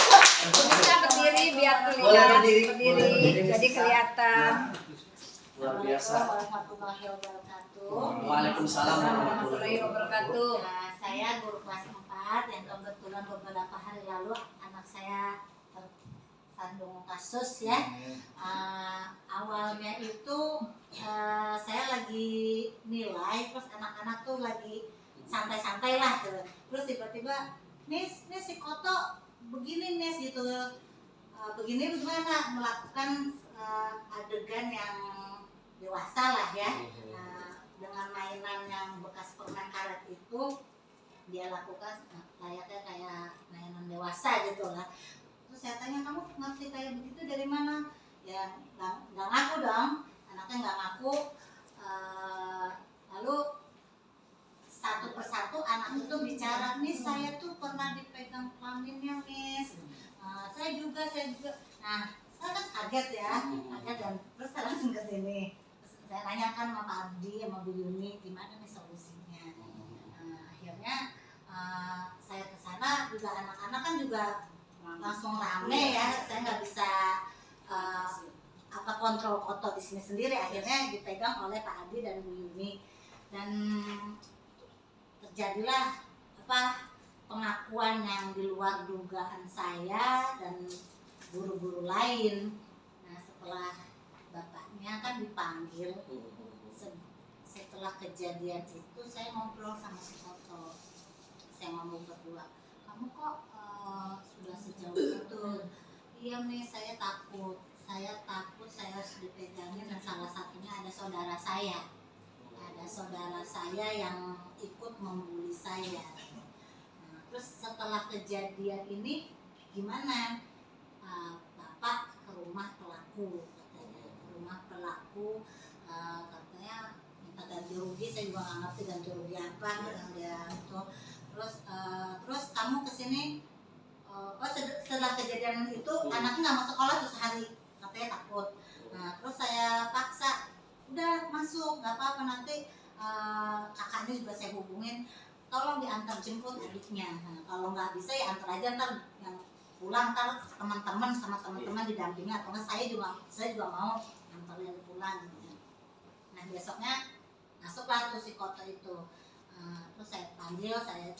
Bisa berdiri biar Boleh terlihat. berdiri. Berdiri, jadi kelihatan. Luar biasa. Warahmatullahi wabarakatuh. Waalaikumsalam Warahmatullahi wabarakatuh. Nah, saya guru kelas 4 yang kebetulan beberapa hari lalu anak saya tersandung kasus ya. Awalnya itu saya lagi nilai, terus anak-anak tuh lagi santai-santai lah gitu. Terus tiba-tiba Nis si Koto begini Nis gitu, begini bagaimana melakukan adegan yang dewasa lah ya, dengan mainan yang bekas permen karet itu dia lakukan layaknya kayak mainan dewasa gitu lah. Terus saya tanya, kamu ngerti kayak begitu dari mana? Ya nggak ngaku dong, anaknya nggak ngaku. Lalu satu persatu anak itu bicara, nih saya tuh pernah dipegang kelaminnya Miss, saya juga. Nah saya kan kaget ya, dan terus saya langsung ke sini. Saya nanyakan sama Pak Ardi sama Bu Yuni gimana nih solusinya. Akhirnya saya ke sana juga anak-anak kan juga langsung rame ya, saya nggak bisa kontrol foto di sini sendiri, akhirnya dipegang oleh Pak Adi dan Bu Yuni, dan terjadilah pengakuan yang di luar dugaan saya dan guru-guru lain. Nah, setelah bapaknya kan dipanggil, setelah kejadian itu saya ngobrol sama si foto, saya ngomong berdua, kamu kok sudah sejauh itu? Iya nih, saya takut saya harus dipegangin, dan salah satunya ada saudara saya yang ikut membuli saya. Nah, terus setelah kejadian ini gimana? Bapak ke rumah pelaku, katanya minta ganti rugi, saya juga nggak ngerti ganti rugi apa dia itu. Terus kamu kesini, setelah kejadian itu anaknya nggak mau sekolah tuh sehari, katanya takut. Nah, terus saya paksa, udah masuk, nggak apa-apa, nanti kakaknya juga saya hubungin, tolong diantar jemput adiknya. Nah, kalau nggak bisa ya antar aja, ntar yang pulang ntar teman-teman didampingi, atau nggak saya juga mau antarin pulang. Nah, besoknya masuklah tuh si Koto itu. Terus saya panggil, saya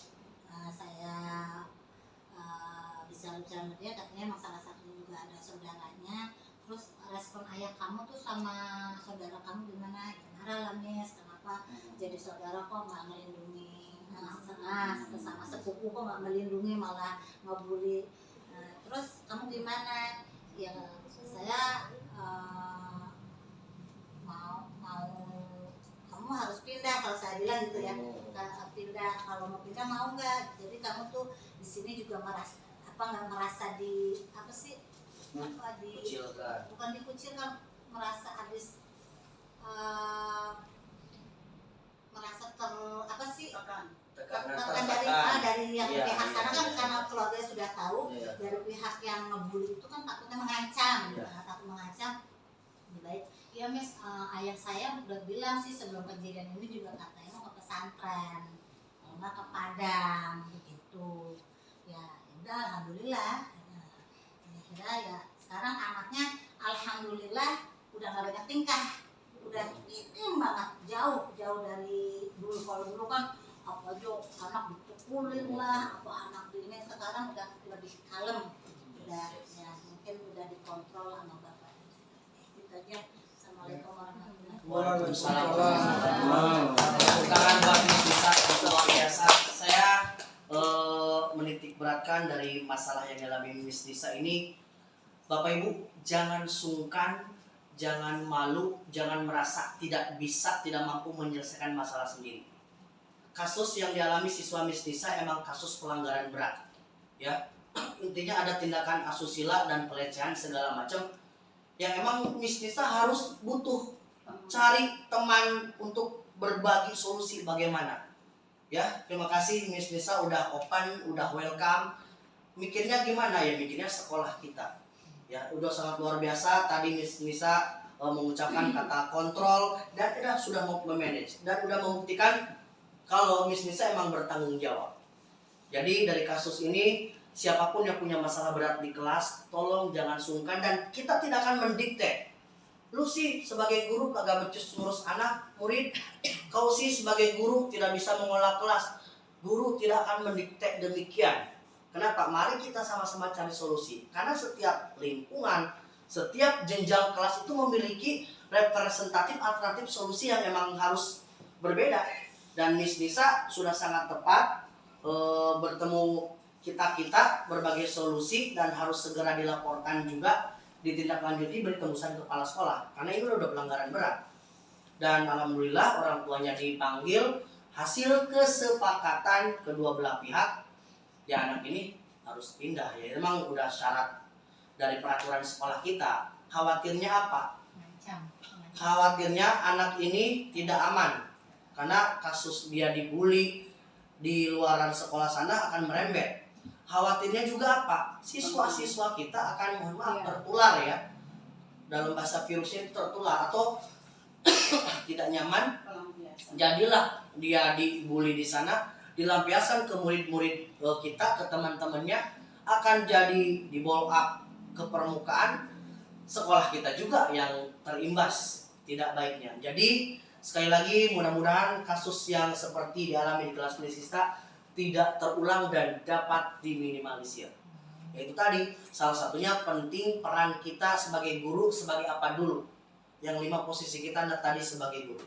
bicara-bicara sama dia, katanya emang salah satunya juga ada saudaranya. Terus respon ayah kamu tuh sama saudara kamu gimana? Ya marah lah, Miss, kenapa jadi saudara kok nggak melindungi, sama sepupu kok nggak melindungi, malah ngebully. Terus kamu gimana? Ya saya mau kamu harus pindah, kalau saya bilang gitu ya, pindah, kalau mau pindah mau nggak? Jadi kamu tuh di sini juga nggak merasa Kucilkan. bukan dikucilkan, merasa habis merasa tekanan dari yang pihak sana kan, karena keluarga sudah tahu. Dari pihak yang ngebully itu kan takutnya mengancam, takut mengancam. Lebih baik, ya Miss, ayah saya udah bilang sih sebelum kejadian ini juga, katanya mau ke pesantren, kalau nggak ke Padang begitu. Ya udah, alhamdulillah. Kira ya sekarang anaknya alhamdulillah udah nggak banyak tingkah, udah ini banget, jauh dari dulu. Kalau dulu kan apa aja anak dipukulin lah, apa anak ini, sekarang udah lebih kalem, udah ya mungkin udah dikontrol sama bapak. Itu aja. Assalamualaikum warahmatullahi wabarakatuh. Waalaikumsalam. Tangan buat Miss Nisa, itu luar biasa. Saya menitik beratkan dari masalah yang dialami Miss Nisa ini. Bapak Ibu, jangan sungkan, jangan malu, jangan merasa tidak bisa, tidak mampu menyelesaikan masalah sendiri. Kasus yang dialami siswa Miss Nisa emang kasus pelanggaran berat, ya. Intinya ada tindakan asusila dan pelecehan segala macam, yang emang Miss Nisa harus butuh cari teman untuk berbagi solusi bagaimana. Ya, terima kasih Miss Nisa udah open, udah welcome. Mikirnya gimana ya? Mikirnya sekolah kita. Ya, udah sangat luar biasa. Tadi Miss Nisa mengucapkan kata kontrol, dan sudah mau memanage dan udah membuktikan kalau Miss Nisa emang bertanggung jawab. Jadi dari kasus ini, siapapun yang punya masalah berat di kelas, tolong jangan sungkan, dan kita tidak akan mendikte. Lu sih sebagai guru kagak becus ngurus anak, murid. Kau sih sebagai guru tidak bisa mengolah kelas. Guru tidak akan mendikte demikian. Kenapa? Mari kita sama-sama cari solusi. Karena setiap lingkungan, setiap jenjang kelas itu memiliki representatif alternatif solusi yang memang harus berbeda. Dan Miss Nisa sudah sangat tepat bertemu kita berbagai solusi, dan harus segera dilaporkan juga, ditindaklanjuti, beri tembusan kepala sekolah. Karena ini udah pelanggaran berat. Dan alhamdulillah orang tuanya dipanggil, hasil kesepakatan kedua belah pihak, ya anak ini harus pindah. Ya memang udah syarat dari peraturan sekolah kita. Khawatirnya apa? Khawatirnya anak ini tidak aman, karena kasus dia dibully di luaran sekolah sana akan merembet. Khawatirnya juga apa? Siswa-siswa kita akan, mohon maaf, tertular ya. Dalam bahasa virusnya itu tertular atau tidak nyaman. Jadilah dia dibully di sana, dilampiaskan ke murid-murid kita, ke teman-temannya, akan jadi di blow up ke permukaan, sekolah kita juga yang terimbas tidak baiknya. Jadi sekali lagi mudah-mudahan kasus yang seperti dialami di kelas Unisista tidak terulang dan dapat diminimalisir. Yaitu tadi salah satunya penting peran kita sebagai guru sebagai apa dulu. Yang 5 posisi kita tadi sebagai guru.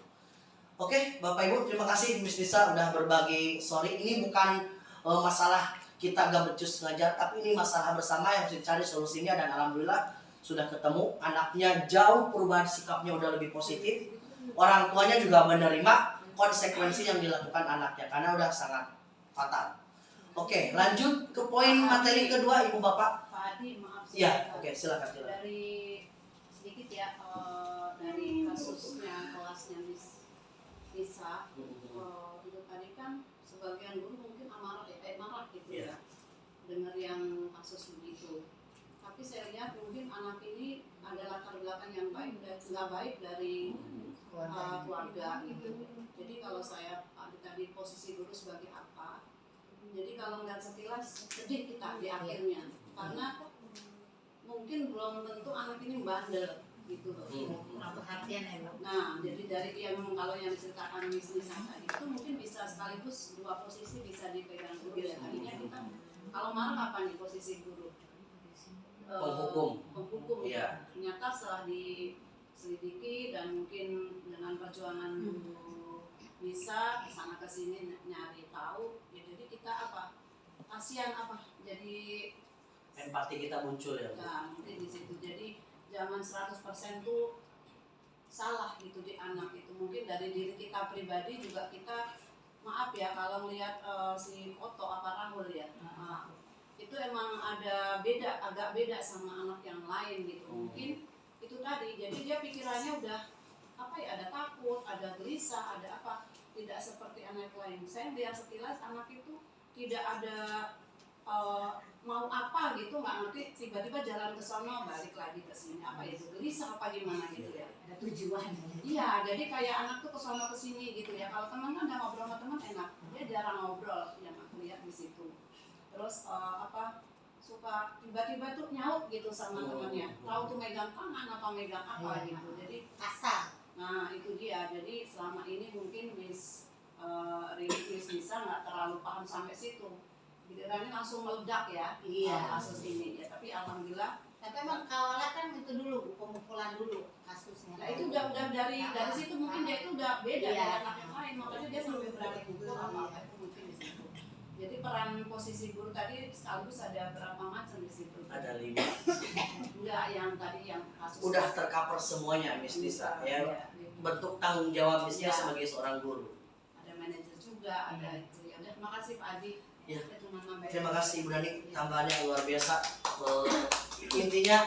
Oke, Bapak Ibu, terima kasih Miss Nisa udah berbagi. Sorry, ini bukan masalah kita gak becus ngajar, tapi ini masalah bersama yang harus dicari solusinya, dan alhamdulillah sudah ketemu. Anaknya jauh perubahan sikapnya udah lebih positif. Orang tuanya juga menerima konsekuensi yang dilakukan anaknya karena udah sangat fatal. Oke, lanjut ke poin materi kedua, Ibu Bapak. Pak Adi, maaf. Iya, oke, silakan. Dari sedikit ya, dari kasusnya kelasnya Nisa, itu tadi kan sebagian guru mungkin marah gitu ya, dengar yang kasus begitu. Tapi saya lihat mungkin anak ini ada latar belakang yang baik dan nggak baik dari keluarga gitu. Jadi kalau saya tadi posisi guru sebagai apa, jadi kalau nggak sekilas sedih kita di akhirnya, karena mungkin belum tentu anak ini bandel gitu loh. kurang perhatian ya Bu. Nah, jadi dari yang kalau yang diceritakan bisnis tadi itu mungkin bisa sekaligus 2 posisi bisa dipegang guru ya. Tadinya kita kalau marah apa nih posisi guru? Penghukum. Iya. Ternyata setelah diselidiki dan mungkin dengan perjuangan guru bisa kesana kesini nyari tahu, ya jadi kita apa? Kasihan apa? Jadi Empati kita muncul ya. nah, mungkin di situ. Jadi jangan 100% tuh salah gitu di anak itu. Mungkin dari diri kita pribadi juga kita, maaf ya kalau melihat si Oto apa Rahul ya, itu emang ada beda, agak beda sama anak yang lain gitu. Mungkin itu tadi, jadi dia pikirannya udah apa ya, ada takut, ada gelisah, ada apa, tidak seperti anak lain. Saya lihat sekilas anak itu tidak ada mau apa gitu, nggak ngerti, tiba-tiba jalan ke sana balik lagi ke sini, apa itu gelisah apa gimana gitu ya, Ada tujuan. iya. Jadi kayak anak tuh ke sana ke sini gitu ya. Kalau teman kan udah ngobrol sama teman enak, dia jarang ngobrol yang aku lihat di situ. Terus suka tiba-tiba tuh nyaut gitu sama temannya, tahu tuh megang tangan apa megang apa gitu, jadi Kasar. nah itu dia. Jadi selama ini mungkin Miss bisa nggak terlalu paham sampai situ. Gilirannya langsung meledak ya, kasus ini ya. Tapi alhamdulillah. Tapi emang awalnya kan itu dulu, pemukulan dulu kasusnya. Nah itu udah dari situ mungkin dia itu udah beda dari anak yang lain, makanya dia sampai berani pukul apa itu mungkin di situ. Jadi peran posisi guru tadi sekaligus ada berapa macam di situ? Ada 5. Enggak, yang tadi yang kasus. Udah tercover semuanya, Miss Nisa. Ya, bentuk tanggung jawab Miss Nisa sebagai seorang guru. Ada manajer juga, ada itu. Ya udah, terima kasih Pak Adi. Ya. Terima kasih Ibu Dani, tambahannya luar biasa. Intinya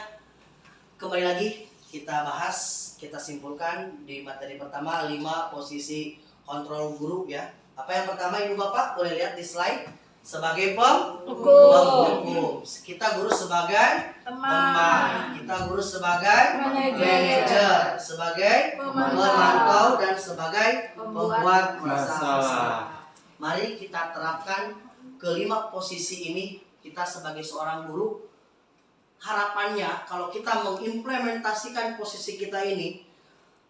kembali lagi kita bahas, kita simpulkan di materi pertama 5 posisi kontrol guru ya. Apa yang pertama Ibu Bapak boleh lihat di slide, sebagai penghukum. Kita guru sebagai teman, kita guru sebagai manajer, sebagai pemantau, dan sebagai pembuat masalah. Mari kita terapkan ke-5 posisi ini. Kita sebagai seorang guru, harapannya kalau kita mengimplementasikan posisi kita ini,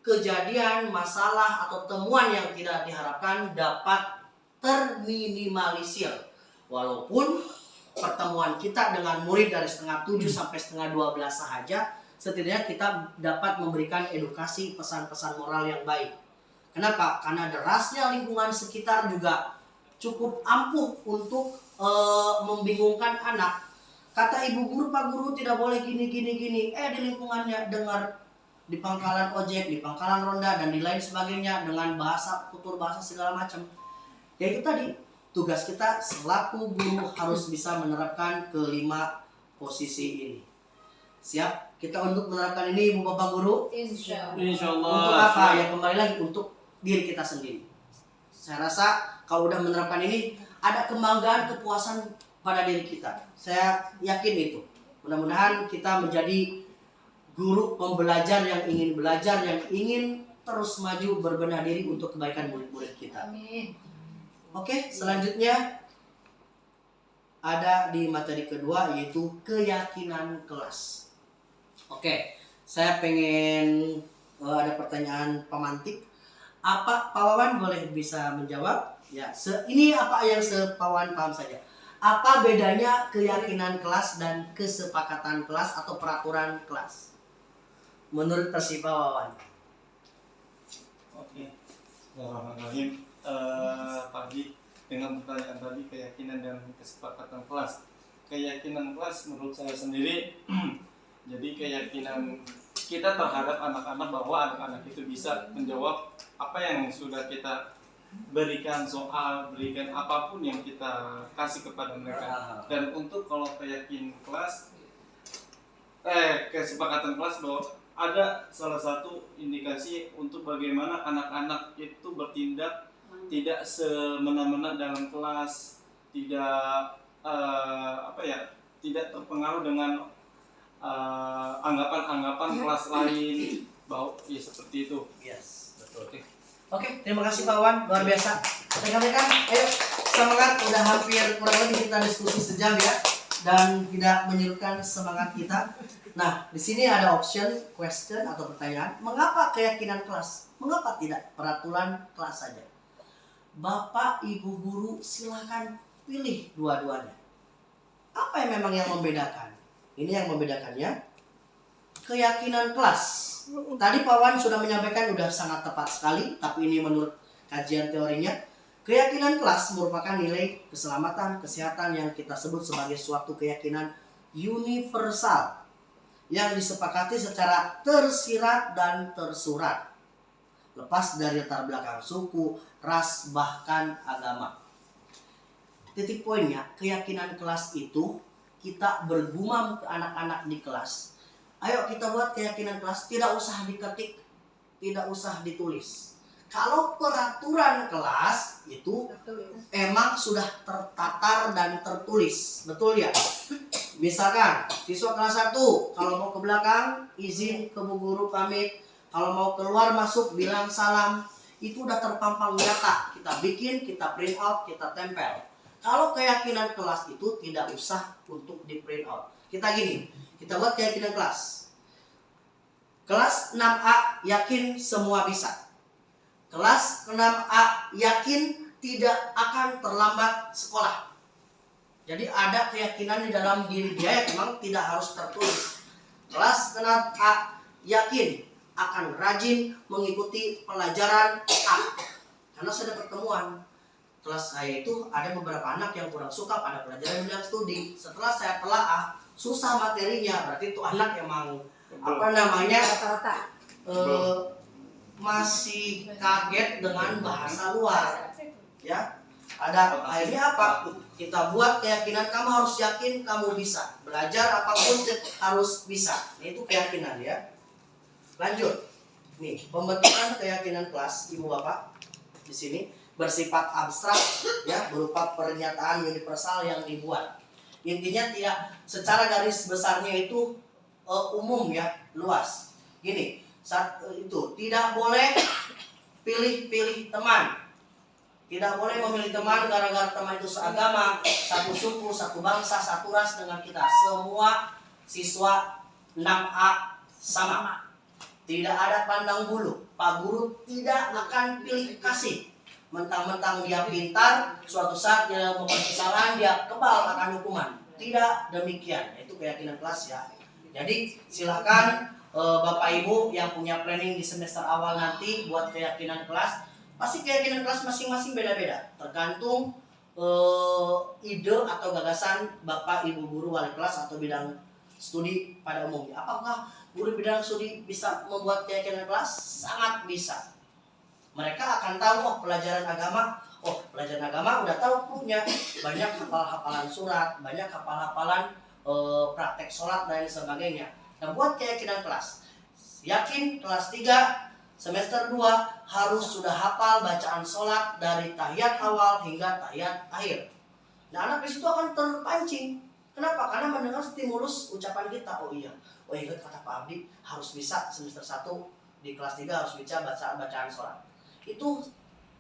kejadian, masalah, atau temuan yang tidak diharapkan dapat terminimalisir. Walaupun pertemuan kita dengan murid dari setengah 7 sampai setengah 12 saja, setidaknya kita dapat memberikan edukasi, pesan-pesan moral yang baik. Kenapa? Karena derasnya lingkungan sekitar juga cukup ampuh untuk membingungkan anak. Kata ibu guru, Pak Guru tidak boleh gini. Di lingkungannya dengar di pangkalan ojek, di pangkalan ronda, dan di lain sebagainya dengan bahasa, tutur bahasa segala macam. Ya itu tadi, tugas kita selaku guru harus bisa menerapkan ke-5 posisi ini. Siap kita untuk menerapkan ini Ibu Bapak Guru? Insyaallah. Untuk apa? Ya kembali lagi untuk diri kita sendiri. Saya rasa kalau udah menerapkan ini, ada kebanggaan, kepuasan pada diri kita. Saya yakin itu. Mudah-mudahan kita menjadi guru pembelajar yang ingin belajar, yang ingin terus maju berbenah diri untuk kebaikan murid-murid kita. Amin. Oke, selanjutnya ada di materi kedua yaitu keyakinan kelas. Oke, saya pengen ada pertanyaan pemantik. Apa Pak Wawan boleh bisa menjawab? Ya, ini apa yang Pak Wawan paham saja. Apa bedanya keyakinan kelas dan kesepakatan kelas atau peraturan kelas? Menurut versi Pak Wawan. Oke. Bismillahirrahmanirrahim. Pagi dengan pertanyaan tadi keyakinan dan kesepakatan kelas. Keyakinan kelas menurut saya sendiri jadi keyakinan kita terhadap anak-anak bahwa anak-anak itu bisa menjawab apa yang sudah kita berikan soal, berikan apapun yang kita kasih kepada mereka. Dan untuk kalau keyakinan kelas kesepakatan kelas bahwa ada salah satu indikasi untuk bagaimana anak-anak itu bertindak tidak semena-mena dalam kelas, tidak tidak terpengaruh dengan anggapan-anggapan kelas lain, bahwa ya seperti itu. Yes, betul. Oke, terima kasih Pak Wawan, luar biasa. Rekan-rekan, ayo semangat, udah hampir kurang lebih kita diskusi sejam ya, dan tidak menyurutkan semangat kita. Nah, di sini ada option, question atau pertanyaan. Mengapa keyakinan kelas? Mengapa tidak peraturan kelas saja? Bapak, Ibu guru silakan pilih dua-duanya. Apa yang memang yang membedakan? Ini yang membedakannya keyakinan kelas. Tadi Pak Wan sudah menyampaikan sudah sangat tepat sekali, tapi ini menurut kajian teorinya. Keyakinan kelas merupakan nilai keselamatan, kesehatan yang kita sebut sebagai suatu keyakinan universal yang disepakati secara tersirat dan tersurat, lepas dari latar belakang suku, ras, bahkan agama. Titik poinnya, keyakinan kelas itu kita bergumam ke anak-anak di kelas. Ayo kita buat keyakinan kelas, tidak usah diketik, tidak usah ditulis. Kalau peraturan kelas itu emang sudah tertatar dan tertulis, betul ya? Misalkan siswa kelas 1 kalau mau ke belakang izin ke bu guru pamit, kalau mau keluar masuk bilang salam, itu udah terpampang nyata. Kita bikin, kita print out, kita tempel. Kalau keyakinan kelas itu tidak usah untuk di print out. Kita gini, kita buat keyakinan kelas. Kelas 6A yakin semua bisa. Kelas 6A yakin tidak akan terlambat sekolah. Jadi ada keyakinan di dalam diri dia yang memang tidak harus tertulis. Kelas 6A yakin akan rajin mengikuti pelajaran A. Karena sudah pertemuan. Kelas saya itu ada beberapa anak yang kurang suka pada pelajaran bidang studi. Setelah saya telaah, susah materinya. Berarti itu anak emang Rata-rata. masih kaget dengan bahasa luar, ya. Ada akhirnya apa? Kita buat keyakinan kamu harus yakin kamu bisa belajar apapun harus bisa. Itu keyakinan ya. Lanjut, nih pembentukan keyakinan kelas ibu bapak di sini bersifat abstrak ya, berupa pernyataan universal yang dibuat. Intinya tidak secara garis besarnya itu umum ya, luas. Gini. Saat itu tidak boleh pilih-pilih teman, tidak boleh memilih teman gara-gara teman itu seagama, satu suku, satu bangsa, satu ras dengan kita. Semua siswa 6A sama, tidak ada pandang bulu. Pak guru tidak akan pilih kasih. Mentang-mentang dia pintar, suatu saat dia melakukan kesalahan, dia kebal akan hukuman. Tidak demikian. Itu keyakinan kelas ya. Jadi silakan Bapak Ibu yang punya planning di semester awal nanti buat keyakinan kelas, pasti keyakinan kelas masing-masing beda-beda, tergantung ide atau gagasan Bapak Ibu guru wali kelas atau bidang studi pada umumnya. Apakah guru bidang studi bisa membuat keyakinan kelas? Sangat bisa. Mereka akan tahu, pelajaran agama udah tahu punya banyak hafal-hafalan surat, banyak hafal-hafalan praktek sholat dan sebagainya. Nah, buat keyakinan kelas, yakin kelas 3 semester 2 harus sudah hafal bacaan sholat dari tahiyat awal hingga tahiyat akhir. Nah, anak di situ akan terpancing. Kenapa? Karena mendengar stimulus ucapan kita. Oh ingat kata Pak Abdi harus bisa semester 1 di kelas 3 harus bisa bacaan sholat. Itu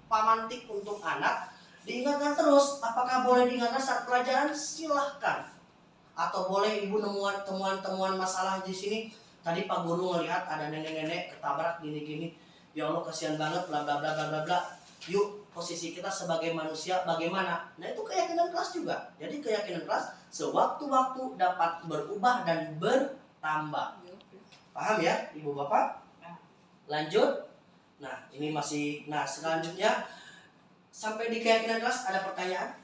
pamantik untuk anak Diingatkan terus. Apakah boleh diingatkan saat pelajaran? Silahkan. Atau boleh ibu temuan masalah di sini. Tadi Pak Guru ngelihat ada nenek-nenek ketabrak gini-gini. Ya Allah kasihan banget bla bla bla bla bla bla. Yuk, posisi kita sebagai manusia bagaimana? Nah, itu keyakinan kelas juga. Jadi keyakinan kelas sewaktu-waktu dapat berubah dan bertambah. Paham ya, Ibu Bapak? Lanjut. Nah, ini masih selanjutnya sampai di keyakinan kelas ada pertanyaan.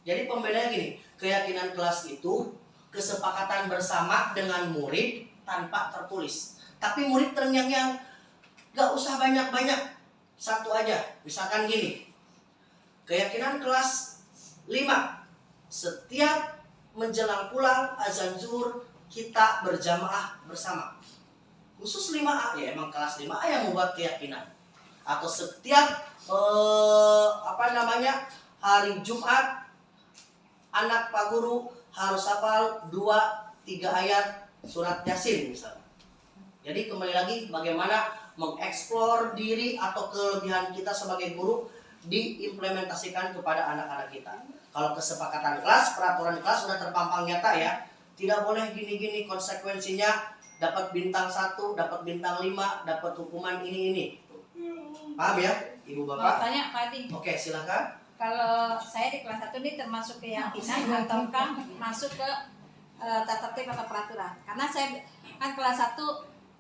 Jadi pembedanya gini, keyakinan kelas itu kesepakatan bersama dengan murid tanpa tertulis. Tapi murid terngiang-ngiang, gak usah banyak-banyak, satu aja. Misalkan gini, keyakinan kelas 5, setiap menjelang pulang azan zuhur kita berjamaah bersama. Khusus 5A, ya emang kelas 5A yang membuat keyakinan. Atau setiap hari Jumat anak Pak Guru harus hafal 2-3 ayat surat Yasin misalnya. Jadi kembali lagi bagaimana mengeksplor diri atau kelebihan kita sebagai guru diimplementasikan kepada anak-anak kita. Kalau kesepakatan kelas, peraturan kelas sudah terpampang nyata ya. Tidak boleh gini-gini konsekuensinya dapat bintang 1, dapat bintang 5, dapat hukuman ini. Paham ya, Ibu Mau Bapak? tanya Pak Adi, Oke, silakan. kalau saya di kelas 1 ini termasuk keyakinan ataukah masuk ke tata tertib atau peraturan? Karena saya kan kelas 1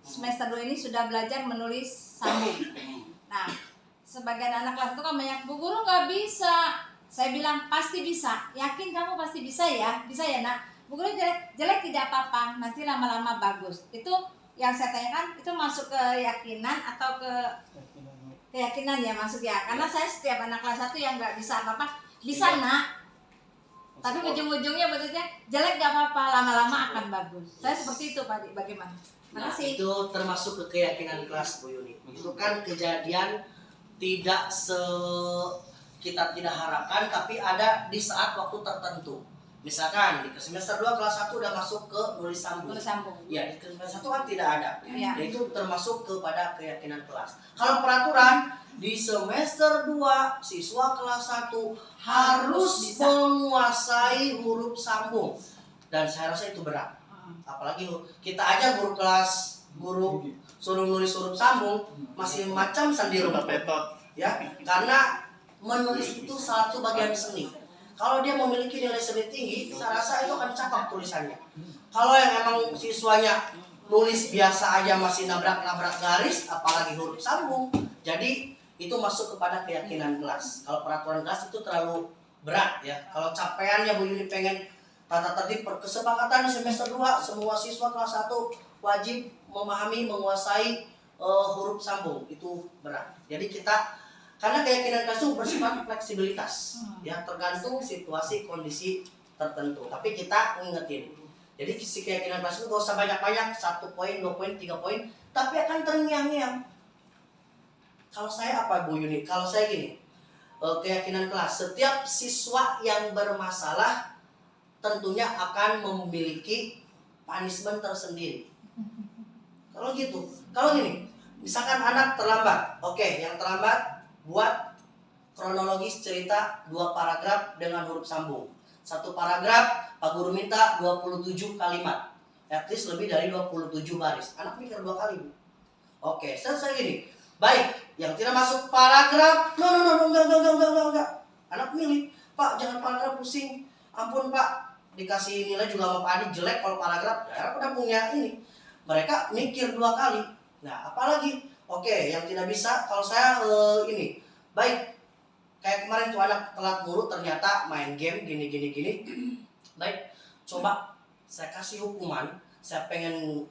semester 2 ini sudah belajar menulis sambung. Nah, sebagian anak kelas 1 kan banyak, Bu Guru nggak bisa. Saya bilang pasti bisa. Yakin kamu pasti bisa ya? Bisa ya nak? Bu Guru jelek tidak apa-apa. Nanti lama-lama bagus. Itu yang saya tanyakan itu masuk ke keyakinan atau ke keyakinan ya masuk ya. Karena saya setiap anak kelas 1 yang nggak bisa apa-apa bisa nak. Tapi ujung-ujungnya betulnya jelek gak apa-apa, lama-lama akan bagus. Saya seperti itu Pak. Bagaimana? Nah, Makasih. itu termasuk ke keyakinan kelas Bu Yuni. Itu kan kejadian tidak kita tidak harapkan, tapi ada di saat waktu tertentu. Misalkan di semester 2 kelas 1 udah masuk ke nulis sambung. Nulis sambung. Ya, di semester 1 kan tidak ada. Ya. Itu termasuk kepada keyakinan kelas. Kalau peraturan di semester 2 siswa kelas 1 harus bisa menguasai huruf sambung. Dan saya rasa itu berat. Apalagi kita aja guru suruh nulis huruf sambung masih macam sendiri ya, karena menulis itu salah satu bagian seni. Kalau dia memiliki nilai seni tinggi, saya rasa itu akan cakep tulisannya. Kalau yang emang siswanya nulis biasa aja masih nabrak-nabrak garis, apalagi huruf sambung, jadi itu masuk kepada keyakinan kelas. Kalau peraturan kelas itu terlalu berat ya. Kalau capaiannya Bu Yuni pengen tata tertib kesepakatan di semester 2 semua siswa kelas 1 wajib memahami, menguasai huruf sambung, itu berat. Jadi kita karena keyakinan kelas itu bersifat fleksibilitas ya, tergantung situasi kondisi tertentu. Tapi kita ngingetin. Jadi si keyakinan kelas itu gak usah banyak-banyak, 1 poin, 2 poin, 3 poin, tapi akan terngiang-ngiang. Kalau saya apa Bu Yuni? Kalau saya gini, keyakinan kelas, setiap siswa yang bermasalah tentunya akan memiliki punishment tersendiri. Kalau gitu, kalau gini, misalkan anak terlambat, oke, yang terlambat buat kronologis cerita 2 paragraf dengan huruf sambung. 1 paragraf Pak Guru minta 27 kalimat, at least lebih dari 27 baris. Anak mikir 2 kali Bu. Oke, selesai gini. Baik, yang tidak masuk paragraf, enggak. Anak milih, Pak jangan paragraf pusing. Ampun Pak, dikasih nilai juga sama Pak Adi jelek kalau paragraf. Ya udah punya ini. Mereka mikir 2 kali. Nah, apalagi? Oke, yang tidak bisa kalau saya ini. Baik. Kayak kemarin tuh anak telat mulu ternyata main game gini. Baik, coba saya kasih hukuman. Saya pengen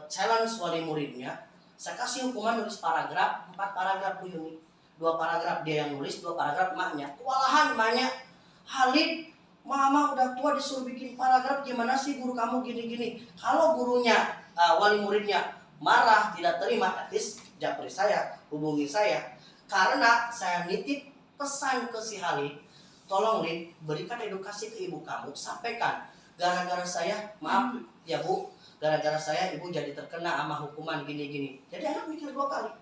challenge wali muridnya. Saya kasih hukuman nulis paragraf, 4 paragraf Bu Yuni. 2 paragraf dia yang nulis, 2 paragraf emaknya. Kewalahan emaknya. Halid, Mama udah tua disuruh bikin paragraf, gimana sih guru kamu gini-gini. Kalau gurunya, wali muridnya marah, tidak terima, at least japri saya, hubungi saya. Karena saya nitip pesan ke si Halid, tolong Lid, berikan edukasi ke ibu kamu, sampaikan. Gara-gara saya, maaf ya Bu, gara-gara saya ibu jadi terkena sama hukuman gini-gini. Jadi anak mikir 2 kali.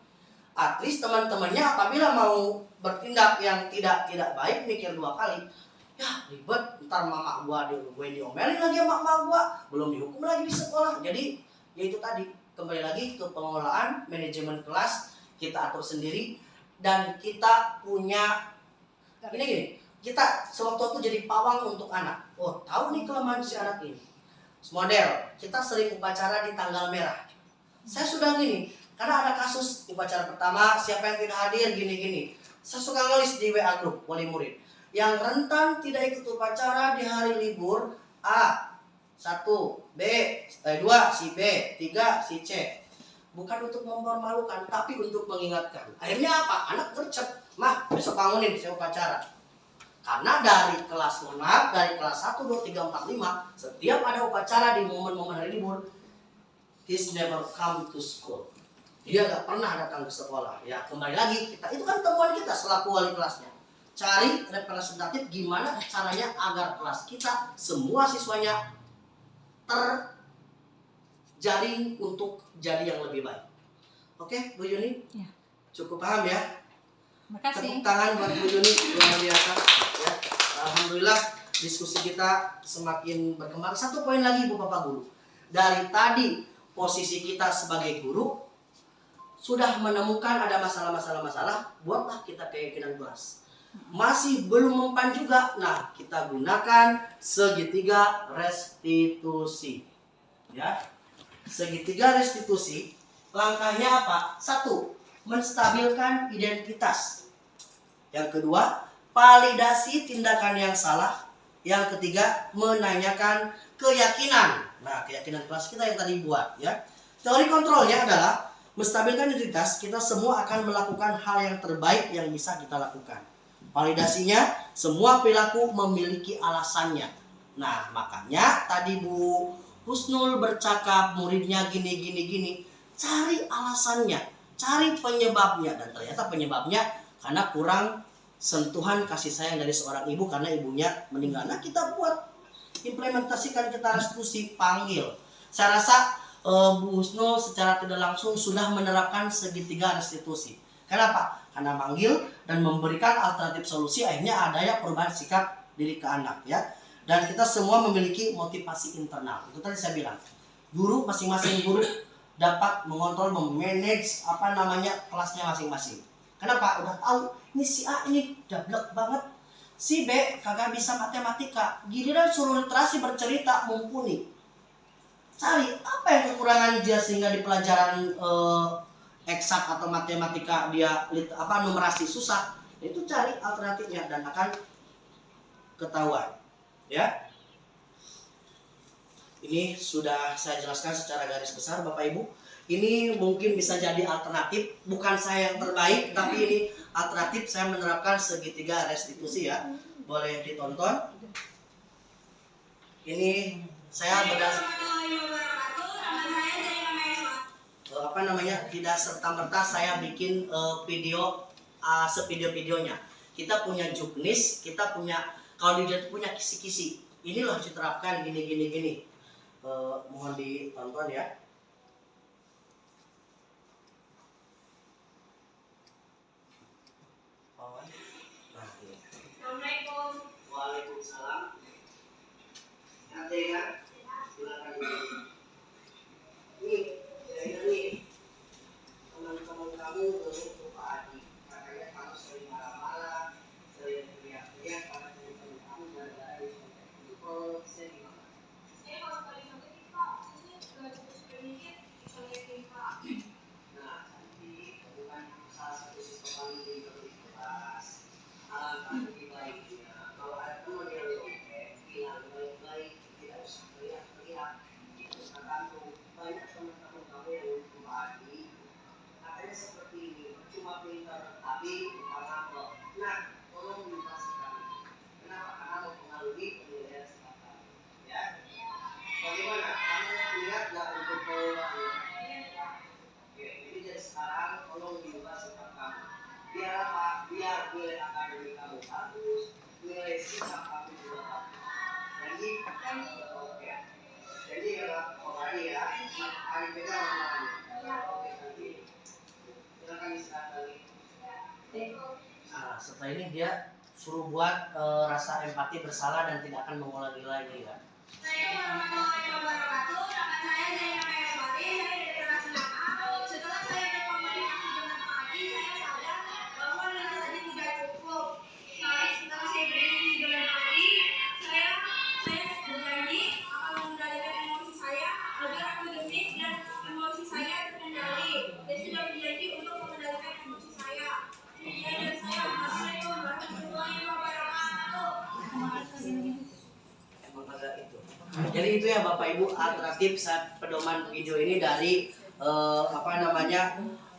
At least teman-temannya apabila mau bertindak yang tidak baik, mikir 2 kali. Ya ribet, ntar mama gue diomelin lagi sama mama gue, belum dihukum lagi di sekolah. Jadi ya itu tadi, kembali lagi ke pengelolaan manajemen kelas, kita atur sendiri. Dan kita punya gini, kita sewaktu-waktu jadi pawang untuk anak. Oh, tahu nih kelemahan si anak ini. Model, kita sering upacara di tanggal merah. Saya sudah gini, karena ada kasus upacara pertama, siapa yang tidak hadir, gini-gini. Saya suka ngelis di WA grup wali murid. Yang rentan tidak ikut upacara di hari libur, A, 1, B, 2, si B, 3, si C. Bukan untuk mempermalukan, tapi untuk mengingatkan. Akhirnya apa? Anak gercep. Mah, besok bangunin, saya upacara. Karena dari kelas 1, 2, 3, 4, 5, setiap ada upacara di momen-momen hari libur, he's never come to school. Dia gak pernah datang ke sekolah. Ya kembali lagi, itu kan temuan kita selaku wali kelasnya. Cari representatif gimana caranya agar kelas kita, semua siswanya terjaring untuk jadi yang lebih baik. Oke, Bu Yuni? Ya. Cukup paham ya? Makasih. Tepuk tangan buat Bu Yuni, luar biasa. Ya. Alhamdulillah diskusi kita semakin berkembang. Satu poin lagi Bu Bapak Guru. Dari tadi posisi kita sebagai guru sudah menemukan ada masalah, buatlah kita keyakinan kelas. Masih belum mempan juga, nah kita gunakan segitiga restitusi. Ya, segitiga restitusi. Langkahnya apa? 1, menstabilkan identitas. Yang kedua, validasi tindakan yang salah. Yang ketiga, menanyakan keyakinan. Nah, keyakinan kelas kita yang tadi buat ya. Teori kontrolnya adalah menstabilkan identitas, kita semua akan melakukan hal yang terbaik yang bisa kita lakukan. Validasinya, semua perilaku memiliki alasannya. Nah, makanya tadi Bu Husnul bercakap muridnya gini. Cari alasannya, cari penyebabnya. Dan ternyata penyebabnya karena kurang sentuhan kasih sayang dari seorang ibu karena ibunya meninggal. Nah, kita buat, implementasikan, kita restitusi, panggil. Saya rasa Bu Husnul secara tidak langsung sudah menerapkan segitiga restitusi. Kenapa? Karena manggil dan memberikan alternatif solusi, akhirnya adanya perubahan sikap diri ke anak ya. Dan kita semua memiliki motivasi internal. Itu tadi saya bilang, guru, masing-masing guru dapat mengontrol, memanage kelasnya masing-masing. Kenapa? Udah tahu ini si A ini dablek banget, si B kagak bisa matematika, giliran suruh literasi bercerita mumpuni. Cari apa yang kekurangan dia sehingga di pelajaran eksak atau matematika dia numerasi susah, itu cari alternatifnya dan akan ketahuan ya. Ini sudah saya jelaskan secara garis besar Bapak Ibu. Ini mungkin bisa jadi alternatif, bukan saya yang terbaik, tapi ini alternatif. Saya menerapkan segitiga restitusi ya. Boleh ditonton. Ini saya tidak serta-merta saya bikin video sevideo-videonya. Kita punya juknis, kita punya, kalau dia punya kisi-kisi. Ini loh diterapkan gini. Mohon ditonton ya. Assalamualaikum. Waalaikumsalam. Nanti ya, silakan. Ini teman-teman kamu untuk Pak Adi. Makanya kamu sering marah-marah, sering teriak-teriak karena teman-teman kamu gara-gara itu. Saya gimana? Saya kalau kali nanti Pak, ini nggak bisa sedikit diselesaikan Pak. Nah, nanti bukan salah satu siswa kami di kelas. Alangkah lebih baiknya kalau ada teman yang sobek, bilang baik-baik, tidak usah teriak-teriak. Itu tergantung banyak teman-teman kamu yang untuk Pak Adi. Katanya seperti ini, cuma pintar tapi bukan ngambek. Nah, tolong edukasi kami. Kenapa? Karena mempengaruhi penilaian sikap kami. Ya. Bagaimana? Kamu lihat nggak untuk peluangnya? Oke, jadi dari sekarang tolong diubah sikap kamu. Biar apa? Biar nilai akademik kamu bagus, nilai sikap kamu juga bagus. Jadi, oke. Jadi kalau tadi ya, hari pegang omongannya. Oke, nanti silakan istirahat lagi. setelah ini dia suruh buat rasa empati bersalah dan tidak akan mengulangi lagi kan. Assalamualaikum warahmatullahi wabarakatuh. Nama saya Zainab Eswari, saya dari kelas 6A. Setelah saya berkomunikasi dengan Pak Haji, saya sadar bahwa dengan tadi tidak cukup. Setelah saya berdiskusi dengan Pak Haji, saya berjanji akan mengendalikan emosi saya agar akademik dan emosi saya terkendali. Saya sudah berjanji untuk mengendalikan emosi saya. Dan saya Assalamualaikum warahmatullahi wabarakatuh. Jadi itu ya Bapak Ibu alternatif saat pedoman video ini dari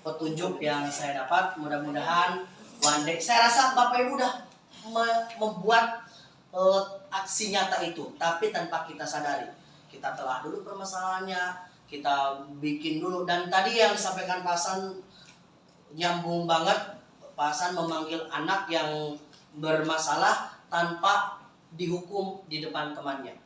petunjuk yang saya dapat. Mudah-mudahan one day, saya rasa Bapak Ibu udah membuat aksi nyata itu, tapi tanpa kita sadari. Kita telah dulu permasalahannya, kita bikin dulu, dan tadi yang disampaikan Pak Hasan nyambung banget. Pak Hasan memanggil anak yang bermasalah tanpa dihukum di depan temannya.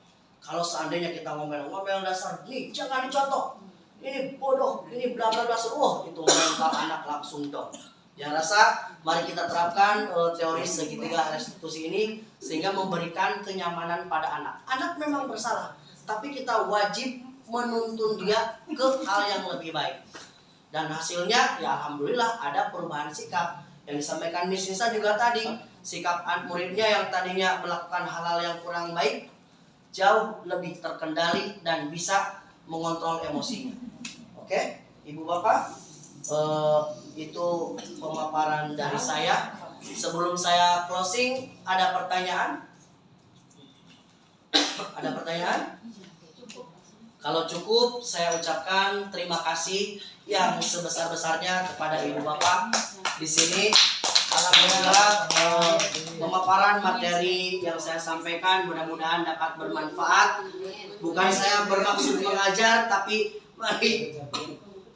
Kalau seandainya kita ngomel-ngomel dasar, nih jangan dicontoh, ini bodoh, ini bla bla bla, itu mental anak langsung down. Ya rasa mari kita terapkan teori segitiga restitusi ini sehingga memberikan kenyamanan pada anak. Anak memang bersalah, tapi kita wajib menuntun dia ke hal yang lebih baik. Dan hasilnya ya alhamdulillah ada perubahan sikap. Yang disampaikan Miss Nisa juga tadi, sikap muridnya yang tadinya melakukan hal-hal yang kurang baik jauh lebih terkendali dan bisa mengontrol emosinya. Oke, Ibu Bapak, itu pemaparan dari saya. Sebelum saya closing, ada pertanyaan? Ada pertanyaan? Kalau cukup, saya ucapkan terima kasih yang sebesar-besarnya kepada Ibu Bapak di sini. Alhamdulillah pemaparan materi yang saya sampaikan mudah-mudahan dapat bermanfaat. Bukan saya bermaksud mengajar, tapi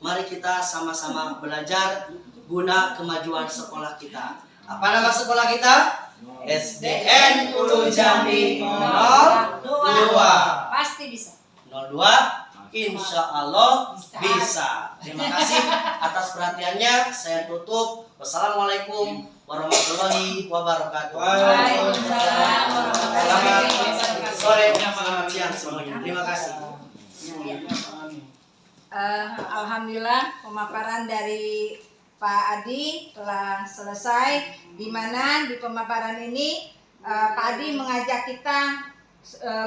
mari kita sama-sama belajar guna kemajuan sekolah kita. Apa nama sekolah kita? SDN Ulu Jambi 02. Pasti bisa. 02. Insya Allah bisa. Terima kasih atas perhatiannya. Saya tutup. Wassalamualaikum warahmatullahi wabarakatuh. Selamat sore, selamat siang semuanya. Terima kasih. Alhamdulillah pemaparan dari Pak Adi telah selesai. Di mana di pemaparan ini Pak Adi mengajak kita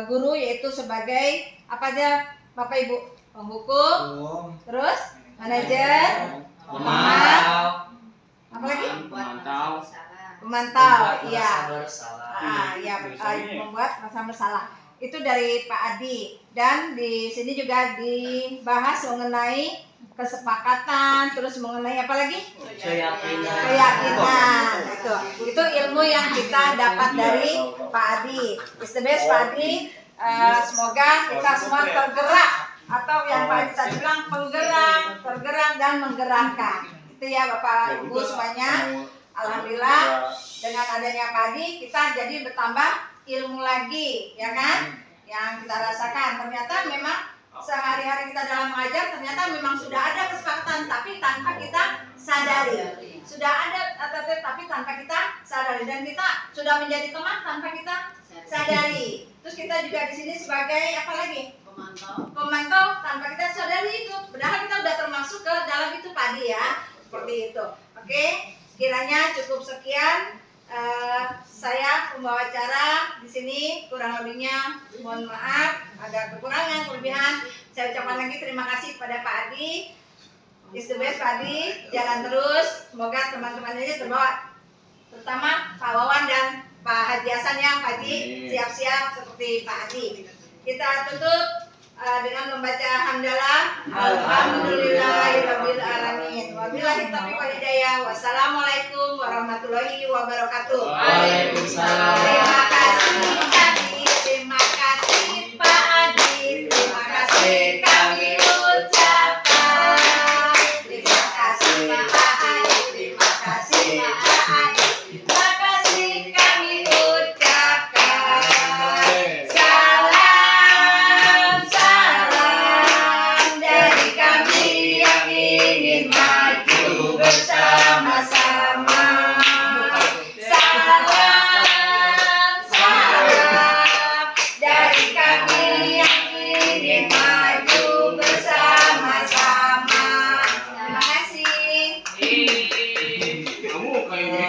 guru yaitu sebagai apa aja Bapak Ibu? Penghukum, terus manajer, pemat, apa lagi? Pemantau, iya. Membuat rasa bersalah. Itu dari Pak Adi. Dan di sini juga dibahas mengenai kesepakatan, terus mengenai apa lagi? Keyakinan. Itu ilmu yang kita dapat dari Pak Adi. It's the best Pak Adi. Semoga kita semua tergerak, atau yang Pak Adi tadi bilang penggerak, tergerak dan menggerakkan. Itu ya Bapak Ibu semuanya. Alhamdulillah dengan adanya Pak Adi kita jadi bertambah ilmu lagi, ya kan? Yang kita rasakan ternyata memang sehari-hari kita dalam mengajar ternyata memang sudah ada kesepakatan, tapi tanpa kita sadari. Sudah ada tapi tanpa kita sadari, dan kita sudah menjadi teman tanpa kita sadari. Terus kita juga di sini sebagai apa lagi? Pemantau tanpa kita sadari itu. Padahal kita sudah termasuk ke dalam itu Pak Adi ya. Seperti itu. Oke, kiranya cukup sekian. Saya pembawa acara di sini, kurang lebihnya mohon maaf, ada kekurangan, kelebihan. Saya ucapkan lagi terima kasih kepada Pak Adi. Is the best Pak Adi, jalan terus. Semoga teman-teman ini terbawa, terutama Pak Wawan dan Pak Haji Hasan ya, Pak Haji siap-siap seperti Pak Adi. Kita tutup dengan membaca hamdalah. Alhamdulillahirabbil alamin. Wabillahi taufiq wal hidayah. Wassalamualaikum warahmatullahi wabarakatuh. Waalaikumsalam. Terima kasih Pak Adi, terima kasih Pak Adi, terima kasih kami ucapkan. Terima kasih Pak Adi, terima kasih Pak Adi, terima kasih kami ucapkan. Salam dari kami yang ingin maju bersama.